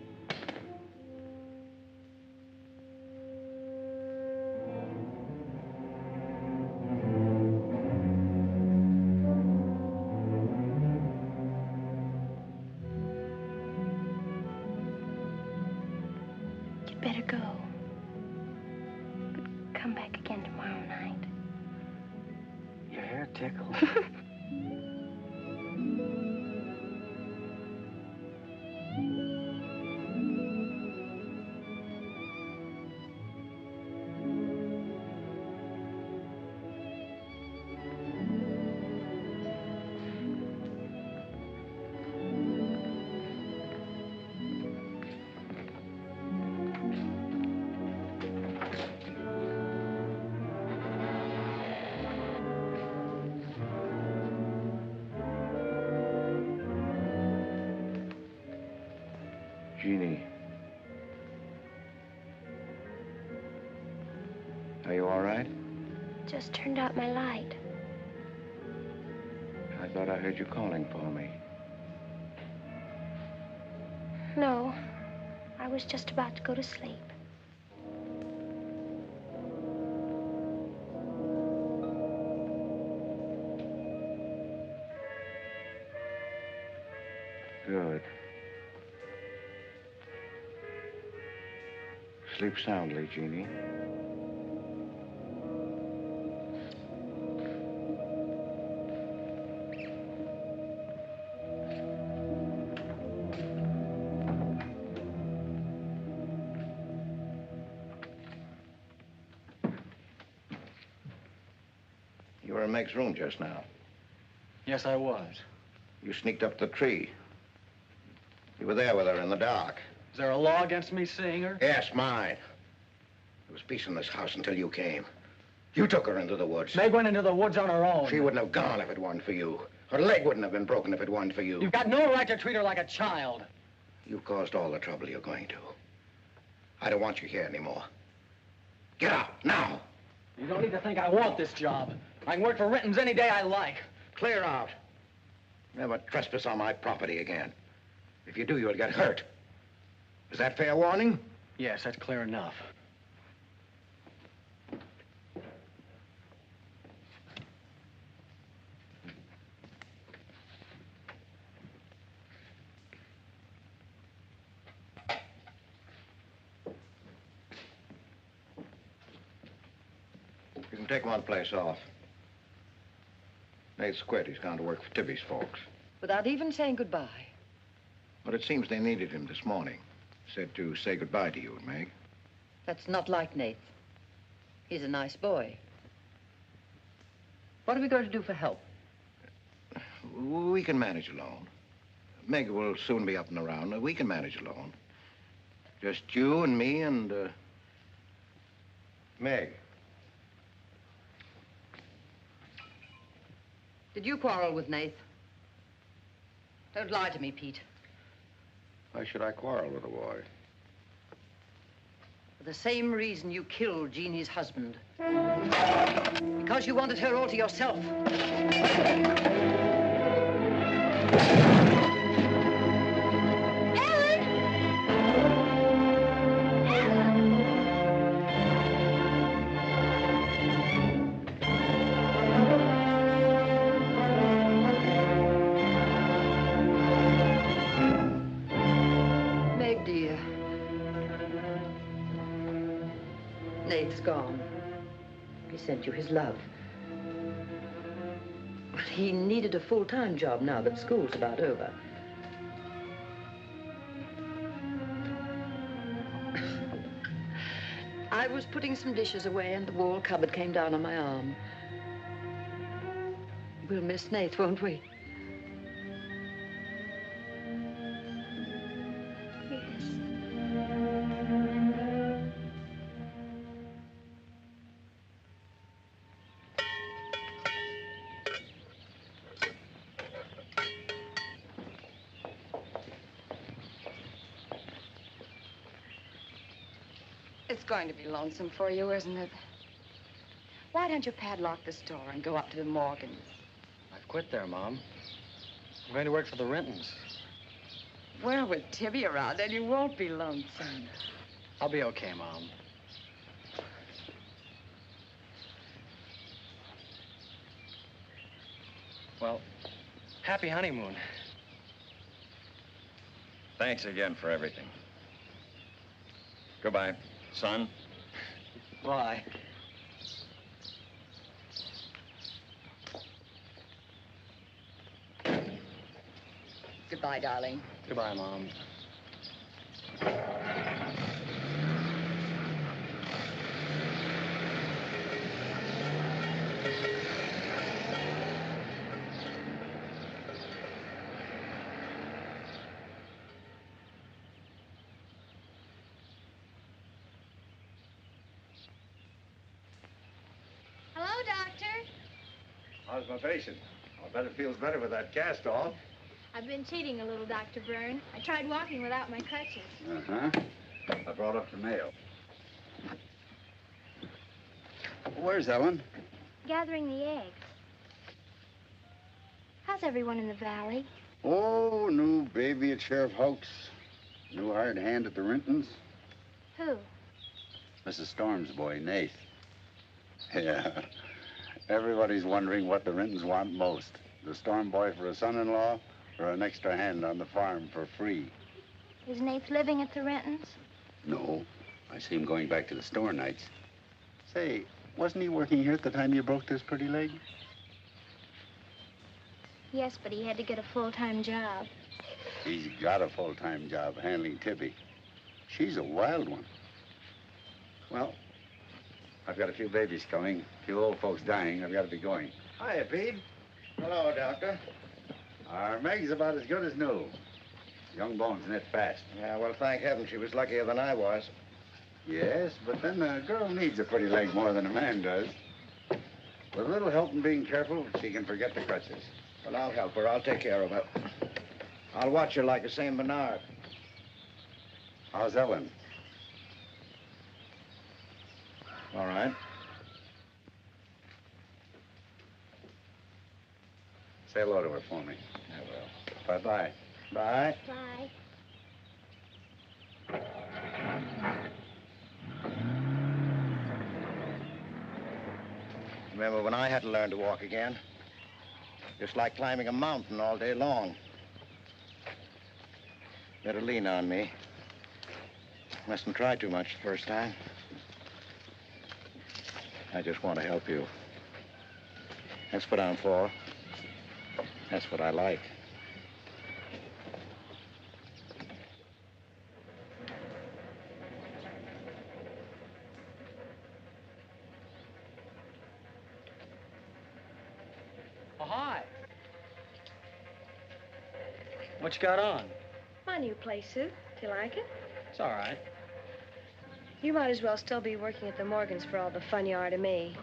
go. But come back again tomorrow night. Your hair tickles. Jeannie. Are you all right? Just turned out my light. I thought I heard you calling for me. No, I was just about to go to sleep. Good. Sleep soundly, Jeannie. You were in Meg's room just now. Yes, I was. You sneaked up the tree. You were there with her in the dark. Is there a law against me seeing her? Yes, mine. There was peace in this house until you came. You took her into the woods. Meg went into the woods on her own. She wouldn't have gone if it weren't for you. Her leg wouldn't have been broken if it weren't for you. You've got no right to treat her like a child. You caused all the trouble you're going to. I don't want you here anymore. Get out, now. You don't need to think I want this job. I can work for Renton's any day I like. Clear out. Never trespass on my property again. If you do, you'll get hurt. Is that fair warning? Yes, that's clear enough. You can take one place off. Nate's quit. He's gone to work for Tibby's folks. Without even saying goodbye. But it seems they needed him this morning. Said to say goodbye to you and Meg. That's not like Nate. He's a nice boy. What are we going to do for help? We can manage alone. Meg will soon be up and around. We can manage alone. Just you and me and, Meg. Did you quarrel with Nate? Don't lie to me, Pete. Why should I quarrel with a boy? For the same reason you killed Jeannie's husband. Because you wanted her all to yourself. Nate's gone. He sent you his love. But he needed a full-time job now that school's about over. I was putting some dishes away and the wall cupboard came down on my arm. We'll miss Nate, won't we? It's going to be lonesome for you, isn't it? Why don't you padlock the store and go up to the Morgans? I've quit there, Mom. I'm going to work for the Rentons. Well, with Tibby around, then you won't be lonesome. I'll be okay, Mom. Well, happy honeymoon. Thanks again for everything. Goodbye. Son? Bye. Goodbye, darling. Goodbye, Mom. Hello, Doctor. How's my patient? I'll bet it feels better with that cast off. I've been cheating a little, Dr. Byrne. I tried walking without my crutches. Uh-huh. I brought up the mail. Where's Ellen? Gathering the eggs. How's everyone in the valley? Oh, new baby at Sheriff Hoke's. New hired hand at the Rintons. Who? Mrs. Storm's boy, Nath. Yeah. Everybody's wondering what the Rintons want most. The Storm boy for a son-in-law or an extra hand on the farm for free. Is Nath living at the Rentons? No. I see him going back to the store nights. Say, wasn't he working here at the time you broke this pretty leg? Yes, but he had to get a full-time job. He's got a full-time job handling Tibby. She's a wild one. Well, I've got a few babies coming, a few old folks dying. I've got to be going. Hiya, Pete. Hello, Doctor. Our Meg's about as good as new. Young bones knit fast. Yeah, well, thank heaven she was luckier than I was. Yes, but then a girl needs a pretty leg more than a man does. With a little help and being careful, she can forget the crutches. Well, I'll help her. I'll take care of her. I'll watch her like a St. Bernard. How's Ellen? All right. Say hello to her for me. I will. Bye-bye. Bye. Bye. Remember when I had to learn to walk again? Just like climbing a mountain all day long. Better lean on me. Mustn't try too much the first time. I just want to help you. That's what I'm for. That's what I like. Oh, hi. What you got on? My new play suit. Do you like it? It's all right. You might as well still be working at the Morgans for all the fun you are to me.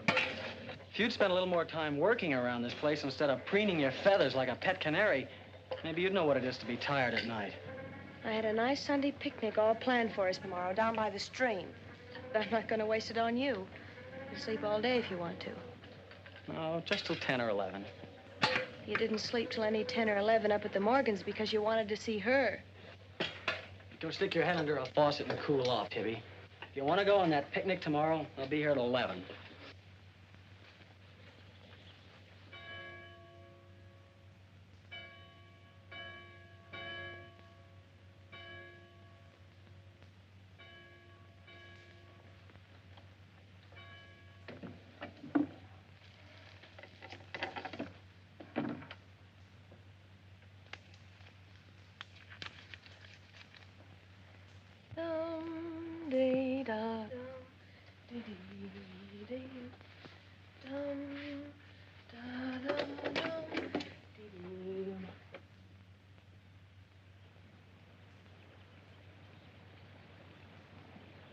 If you'd spent a little more time working around this place instead of preening your feathers like a pet canary, maybe you'd know what it is to be tired at night. I had a nice Sunday picnic all planned for us tomorrow down by the stream. But I'm not going to waste it on you. You can sleep all day if you want to. No, just till 10 or 11. You didn't sleep till any 10 or 11 up at the Morgans because you wanted to see her. Go stick your head under a faucet and cool off, Tibby. If you want to go on that picnic tomorrow, I'll be here at 11.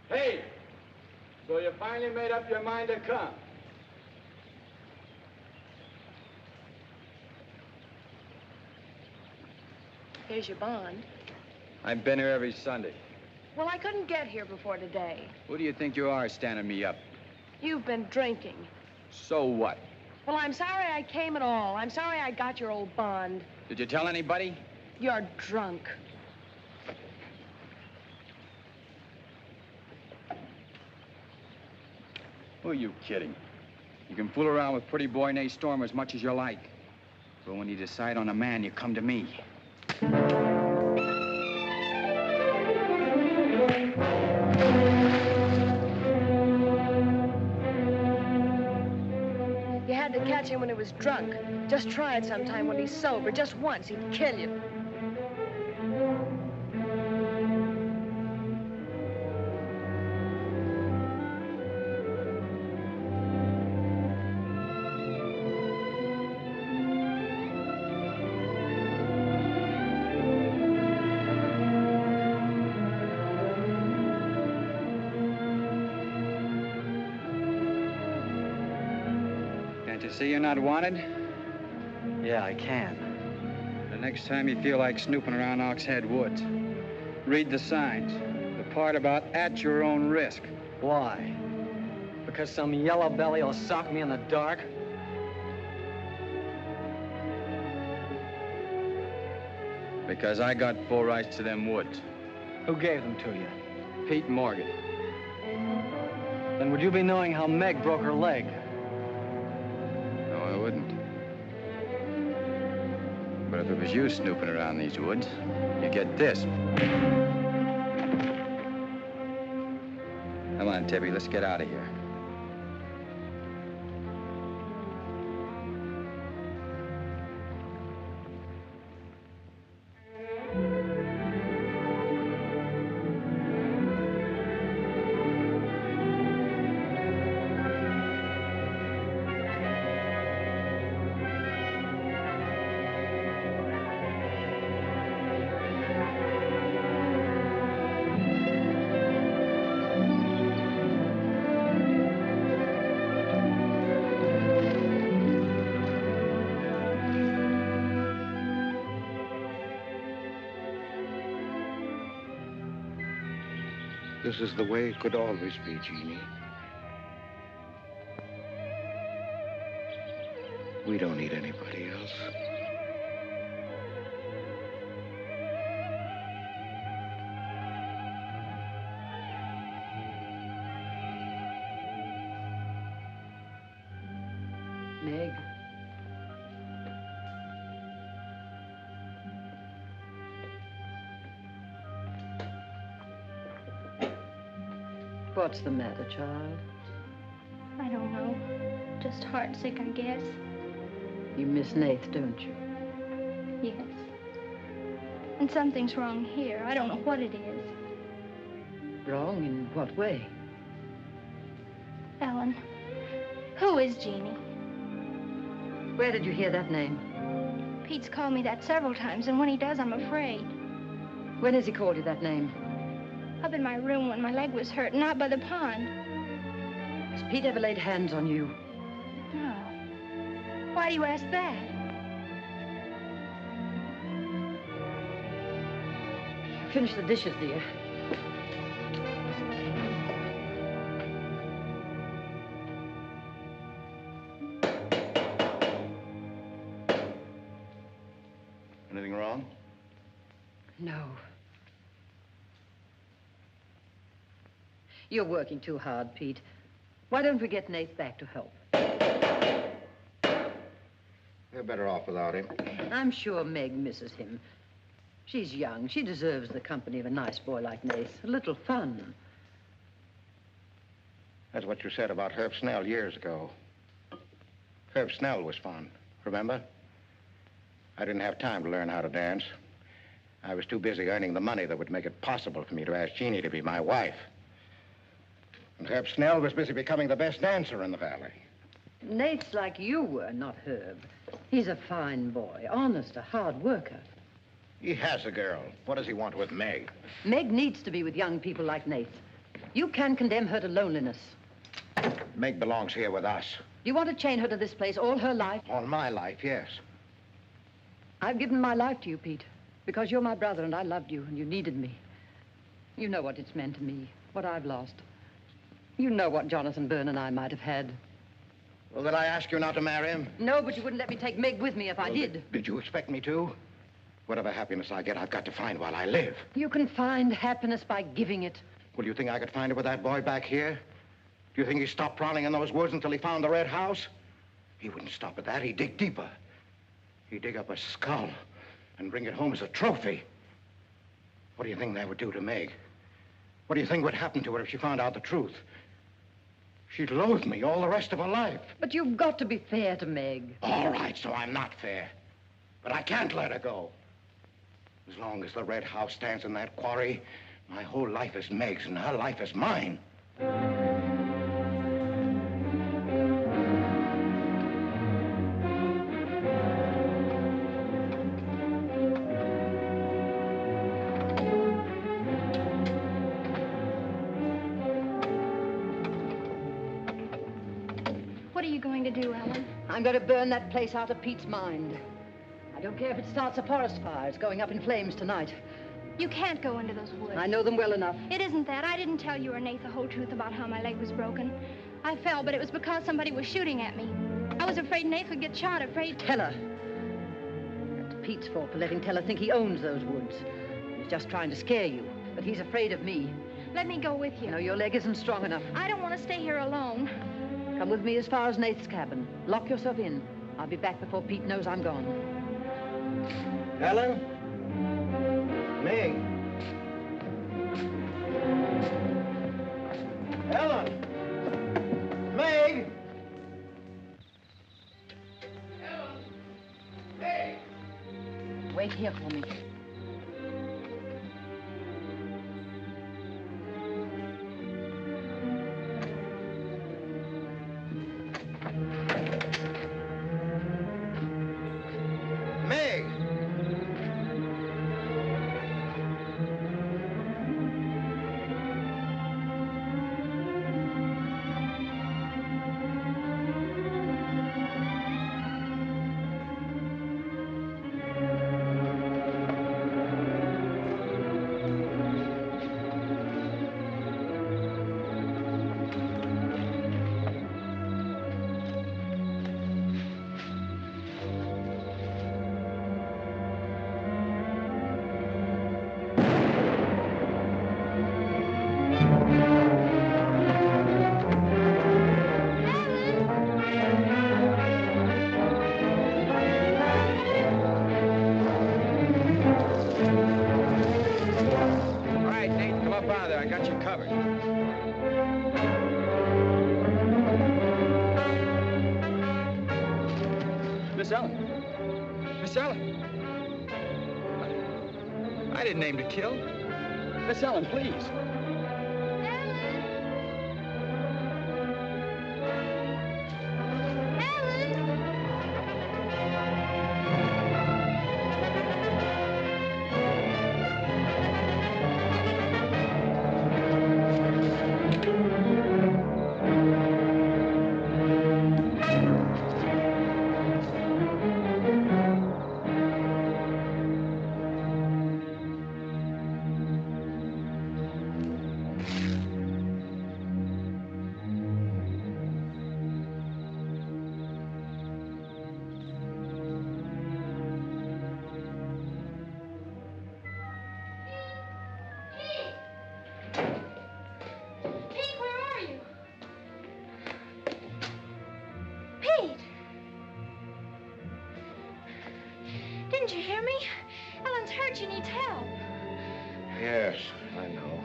Hey, so you finally made up your mind to come? Here's your bond. I've been here every Sunday. Well, I couldn't get here before today. Who do you think you are standing me up? You've been drinking. So what? Well, I'm sorry I came at all. I'm sorry I got your old bond. Did you tell anybody? You're drunk. Who are you kidding? You can fool around with pretty boy Nate Storm as much as you like. But when you decide on a man, you come to me. had to catch him when he was drunk. Just try it sometime when he's sober. Just once, he'd kill you. See you're not wanted? Yeah, I can. The next time you feel like snooping around Oxhead Woods, read the signs. The part about at your own risk. Why? Because some yellow belly will sock me in the dark? Because I got full rights to them woods. Who gave them to you? Pete Morgan. Then would you be knowing how Meg broke her leg? I wouldn't. But if it was you snooping around these woods, you get this. Come on, Tibby, let's get out of here. This is the way it could always be, Jeannie. We don't need anybody else. Meg. What's the matter, child? I don't know. Just heartsick, I guess. You miss Nath, don't you? Yes. And something's wrong here. I don't know what it is. Wrong in what way? Ellen, who is Jeannie? Where did you hear that name? Pete's called me that several times, and when he does, I'm afraid. When has he called you that name? Up in my room when my leg was hurt, and out by the pond. Has Pete ever laid hands on you? No. Why do you ask that? Finish the dishes, dear. Anything wrong? No. You're working too hard, Pete. Why don't we get Nath back to help? You're better off without him. I'm sure Meg misses him. She's young. She deserves the company of a nice boy like Nath. A little fun. That's what you said about Herb Snell years ago. Herb Snell was fun, remember? I didn't have time to learn how to dance. I was too busy earning the money that would make it possible for me to ask Jeannie to be my wife. And Herb Snell was busy becoming the best dancer in the valley. Nath's like you were, not Herb. He's a fine boy, honest, a hard worker. He has a girl. What does he want with Meg? Meg needs to be with young people like Nath. You can condemn her to loneliness. Meg belongs here with us. Do you want to chain her to this place all her life? All my life, yes. I've given my life to you, Pete, because you're my brother and I loved you and you needed me. You know what it's meant to me, what I've lost. You know what Jonathan Byrne and I might have had. Well, did I ask you not to marry him? No, but you wouldn't let me take Meg with me if I did. Did you expect me to? Whatever happiness I get, I've got to find while I live. You can find happiness by giving it. Well, do you think I could find it with that boy back here? Do you think he stopped prowling in those woods until he found the red house? He wouldn't stop at that. He'd dig deeper. He'd dig up a skull and bring it home as a trophy. What do you think that would do to Meg? What do you think would happen to her if she found out the truth? She'd loathe me all the rest of her life. But you've got to be fair to Meg. All right, so I'm not fair. But I can't let her go. As long as the red house stands in that quarry, my whole life is Meg's and her life is mine. What are you going to do, Ellen? I'm going to burn that place out of Pete's mind. I don't care if it starts a forest fire. It's going up in flames tonight. You can't go into those woods. I know them well enough. It isn't that. I didn't tell you or Nate the whole truth about how my leg was broken. I fell, but it was because somebody was shooting at me. I was afraid Nate would get shot, afraid... Tell her. That's Pete's fault for letting Teller think he owns those woods. He's just trying to scare you, but he's afraid of me. Let me go with you. No, your leg isn't strong enough. I don't want to stay here alone. Come with me as far as Nate's cabin. Lock yourself in. I'll be back before Pete knows I'm gone. Ellen? Meg? Ellen? Meg? Ellen? Meg? Wait here for me. Meg? Miss Ellen. I didn't aim to kill. Miss Ellen, please. Didn't you hear me? Ellen's hurt. She needs help. Yes, I know.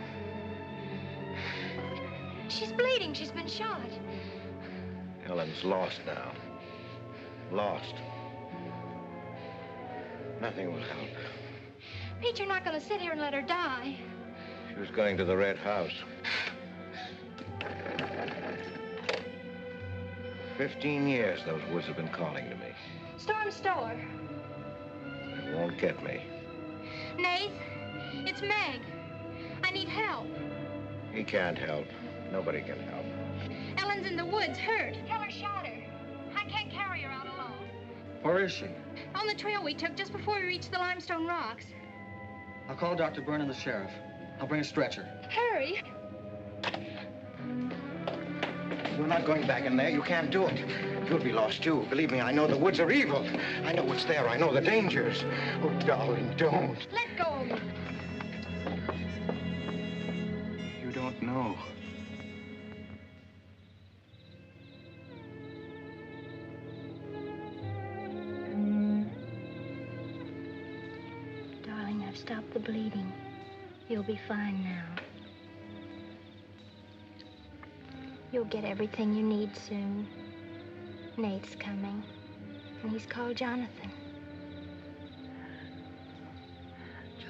She's bleeding. She's been shot. Ellen's lost now. Lost. Nothing will help. Pete, you're not going to sit here and let her die. She was going to the red house. 15 years those woods have been calling to me. Storm Stower. They won't get me. Nath, it's Meg. I need help. He can't help. Nobody can help. Ellen's in the woods, hurt. Teller shot her. I can't carry her out alone. Where is she? On the trail we took just before we reached the limestone rocks. I'll call Dr. Byrne and the sheriff. I'll bring a stretcher. Hurry. You're not going back in there. You can't do it. You'll be lost, too. Believe me, I know the woods are evil. I know what's there. I know the dangers. Oh, darling, don't. Let go of me. You don't know. Darling, I've stopped the bleeding. You'll be fine now. You'll get everything you need soon. Nate's coming, and he's called Jonathan.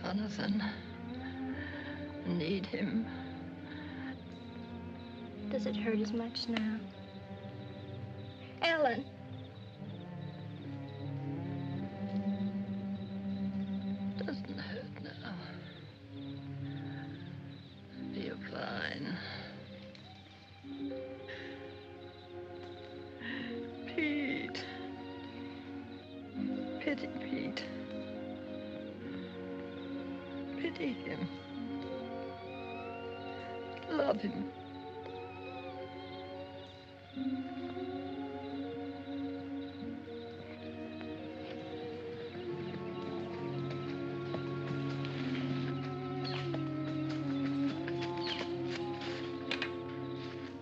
Jonathan, I need him. Does it hurt as much now? Ellen! Doesn't hurt now. You're fine. Pete. Pity Pete. Pity him. Love him.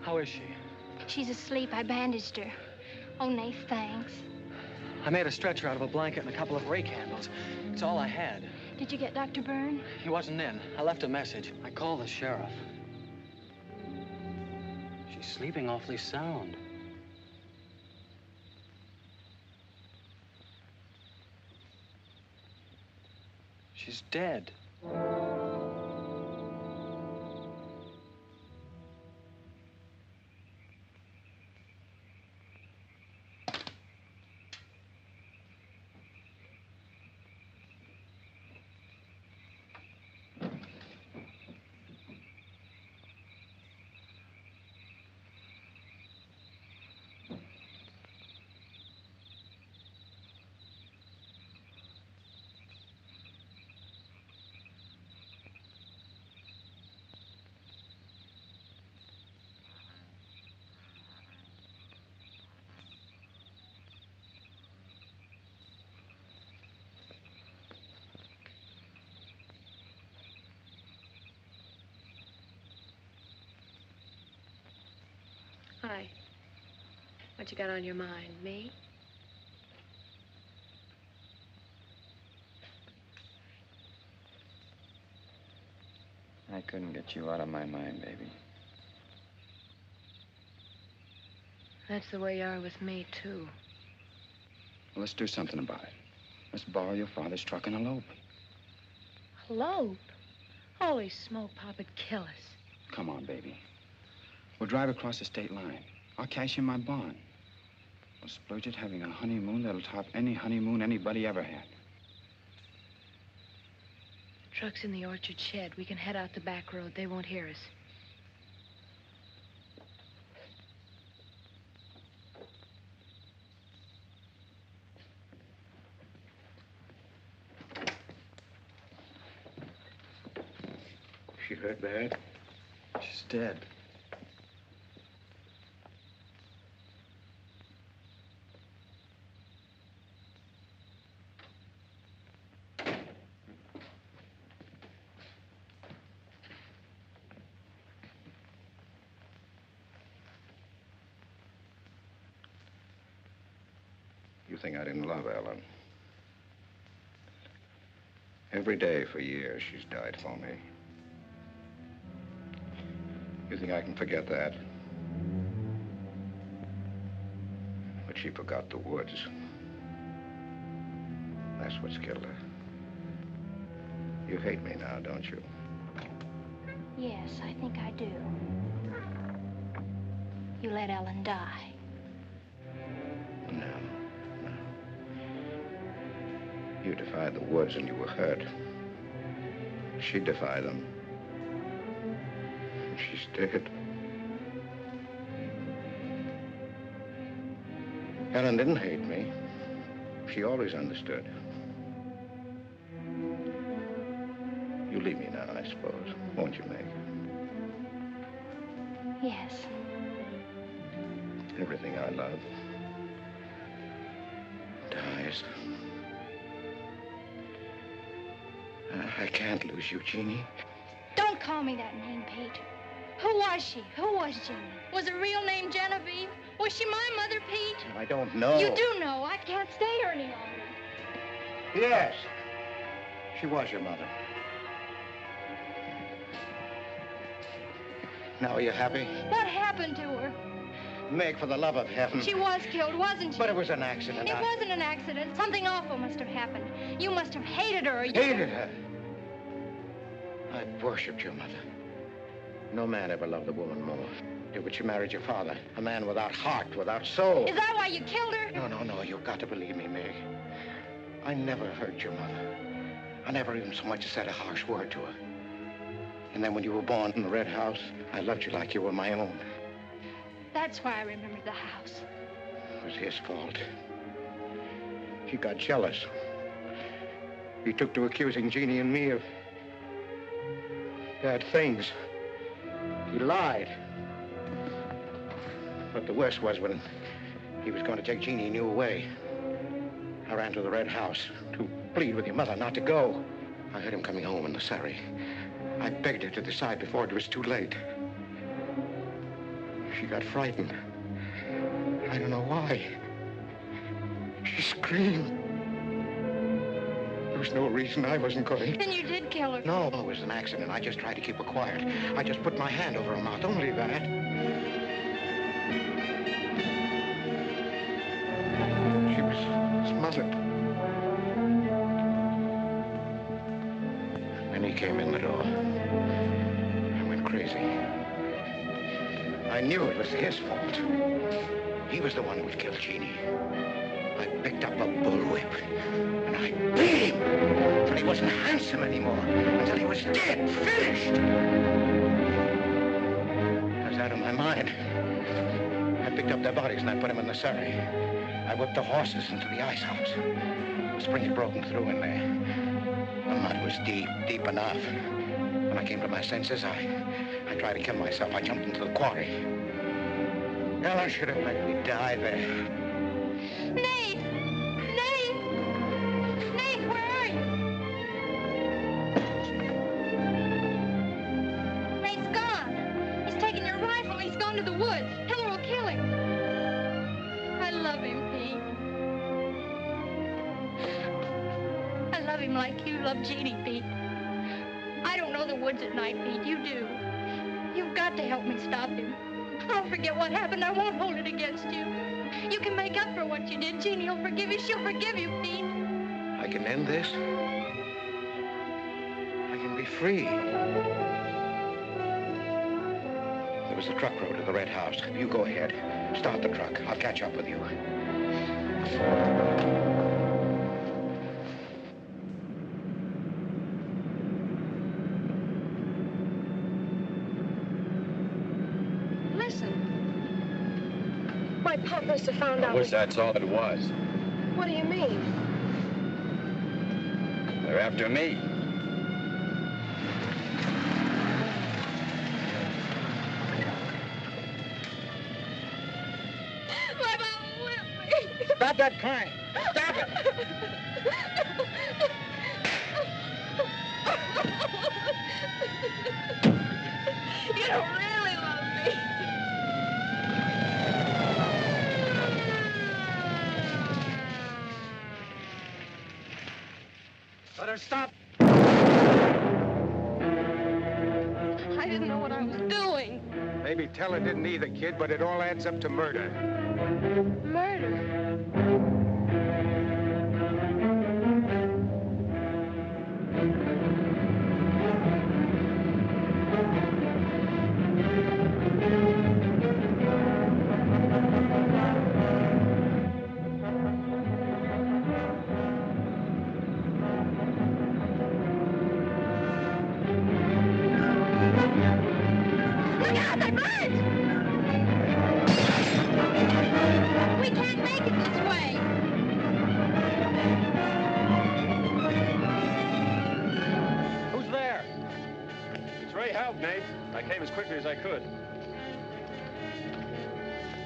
How is she? She's asleep. I bandaged her. Oh, Nath, thanks. I made a stretcher out of a blanket and a couple of rake handles. It's all I had. Did you get Dr. Byrne? He wasn't in. I left a message. I called the sheriff. She's sleeping awfully sound. She's dead. Hi. What you got on your mind? Me? I couldn't get you out of my mind, baby. That's the way you are with me, too. Well, let's do something about it. Let's borrow your father's truck and elope. Elope? Holy smoke, Pop, it'd kill us. Come on, baby. We'll drive across the state line. I'll cash in my bond. We'll splurge it having a honeymoon that'll top any honeymoon anybody ever had. The truck's in the orchard shed. We can head out the back road. They won't hear us. She hurt bad? She's dead. You think I didn't love Ellen? Every day for years, she's died for me. You think I can forget that? But she forgot the woods. That's what's killed her. You hate me now, don't you? Yes, I think I do. You let Ellen die. No. You defied the woods and you were hurt. She defied them. And she's dead. Ellen didn't hate me. She always understood. You leave me now, I suppose. Won't you, Meg? Yes. Everything I love dies. I can't lose you, Jeannie. Don't call me that name, Pete. Who was she? Who was Jeannie? Was her real name Genevieve? Was she my mother, Pete? I don't know. You do know. I can't stay here any longer. Yes. She was your mother. Now are you happy? What happened to her? Meg, for the love of heaven. She was killed, wasn't she? But it was an accident. It wasn't an accident. Something awful must have happened. You must have hated her. Hated her? I worshipped your mother. No man ever loved a woman more. But she married your father. A man without heart, without soul. Is that why you killed her? No. You've got to believe me, Meg. I never hurt your mother. I never even so much as said a harsh word to her. And then when you were born in the red house, I loved you like you were my own. That's why I remembered the house. It was his fault. He got jealous. He took to accusing Jeannie and me of bad things. He lied. But the worst was when he was going to take Jeannie and you away. I ran to the red house to plead with your mother not to go. I heard him coming home in the surrey. I begged her to decide before it was too late. She got frightened. I don't know why. She screamed. There was no reason I wasn't going. Then you did kill her. No, it was an accident. I just tried to keep her quiet. I just put my hand over her mouth, only that. She was smothered. Then he came in the door. I went crazy. I knew it was his fault. He was the one who had killed Jeannie. I picked up a bullwhip, and I beat him until he wasn't handsome anymore, until he was dead, finished. I was out of my mind. I picked up their bodies and I put them in the surrey. I whipped the horses into the ice house. The spring had broken through in there. The mud was deep, deep enough. When I came to my senses, I tried to kill myself. I jumped into the quarry. Ella should have let me die there. Nate! Nate! Nate, where are you? Nate's gone. He's taken your rifle. He's gone to the woods. Hiller will kill him. I love him, Pete. I love him like you love Jeannie, Pete. I don't know the woods at night, Pete. You do. You've got to help me stop him. I'll forget what happened. I won't hold it against you. You can make up for what you did. Jeannie will forgive you. She'll forgive you, Pete. I can end this. I can be free. There was a truck road to the red house. You go ahead. Start the truck. I'll catch up with you. My pop must have found out. I wish that's all it was. What do you mean? They're after me. My mama whipped me. Stop that crying. Stop it. You don't really love me. Let her stop. I didn't know what I was doing. Maybe Teller didn't either, kid, but it all adds up to murder. Murder? Look out, they burn! We can't make it this way. Who's there? It's Ray Houck, Nate. I came as quickly as I could.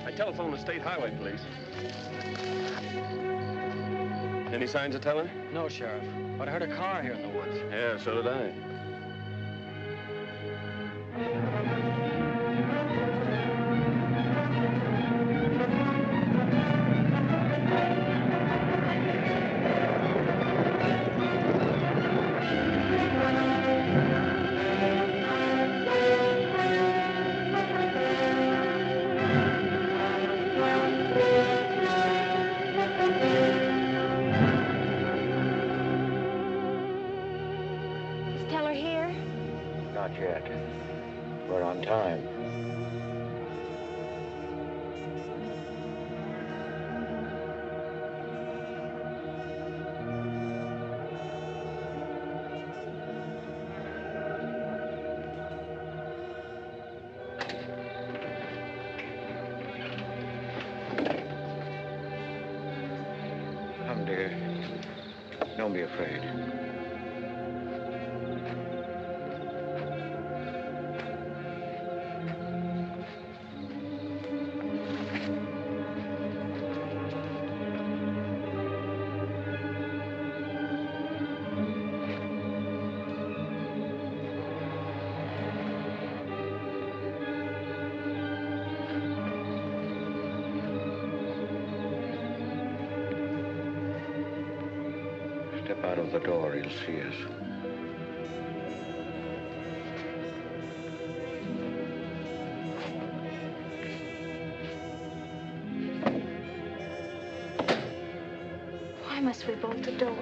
I telephoned the state highway police. Any signs of Teller? No, Sheriff. But I heard a car here in the woods. Yeah, so did I. that. We're on time. Come, dear. Don't be afraid. Step out of the door, he'll see us. Why must we bolt the door?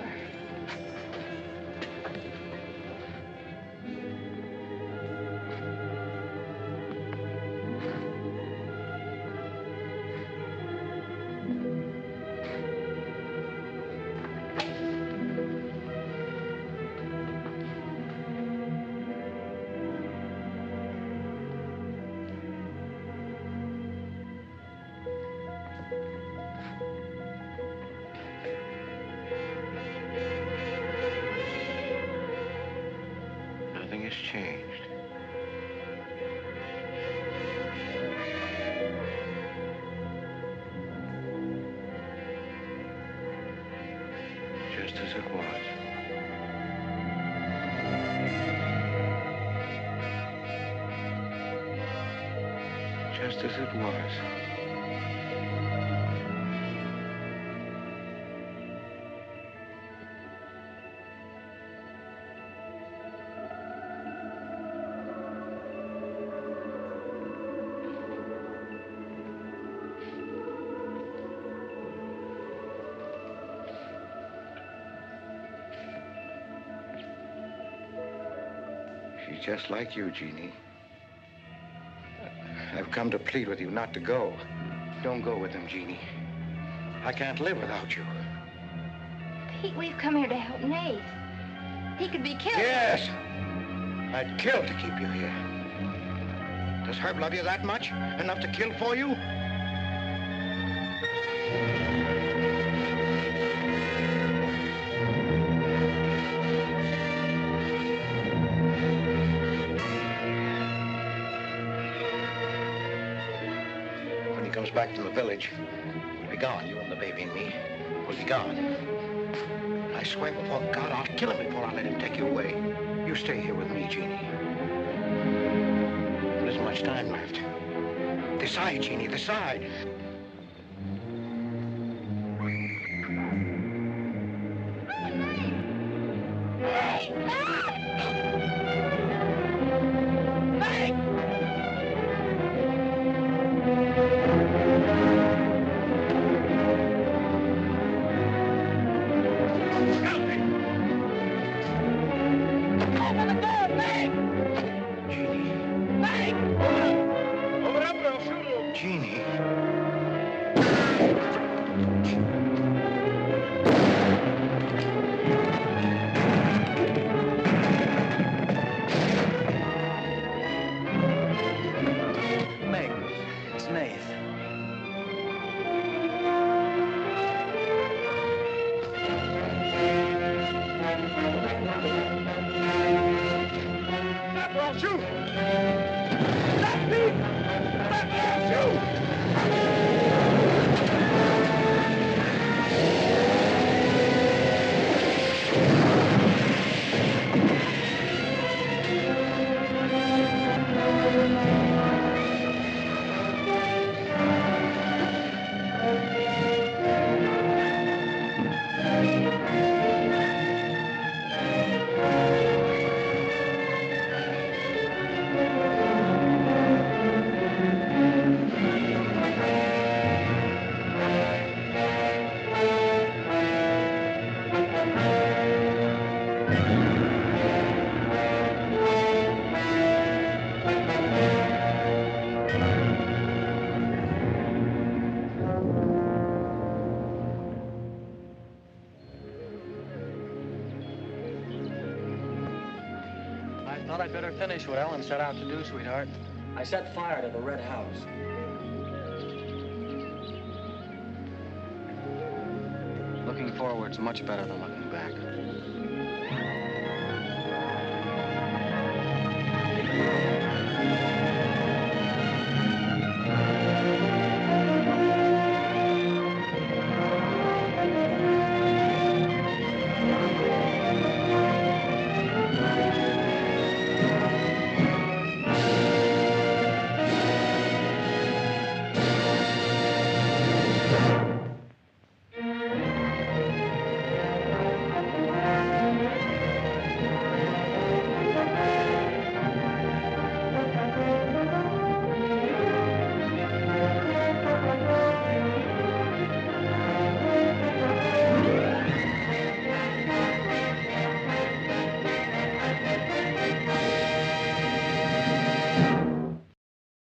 Nothing has changed. Just as it was. Just as it was. She's just like you, Jeannie. I've come to plead with you not to go. Don't go with him, Jeannie. I can't live without you. Pete, we've come here to help Nate. He could be killed. Yes! I'd kill to keep you here. Does Herb love you that much? Enough to kill for you? When he comes back from the village, we'll be gone. You and the baby and me. We'll be gone. I swear before God, I'll kill him before I let him take you away. You stay here with me, Jeannie. There isn't much time left. Decide, Jeannie, decide. Jeannie. Thought I'd better finish what Ellen set out to do, sweetheart. I set fire to the red house. Looking forward's much better than looking back.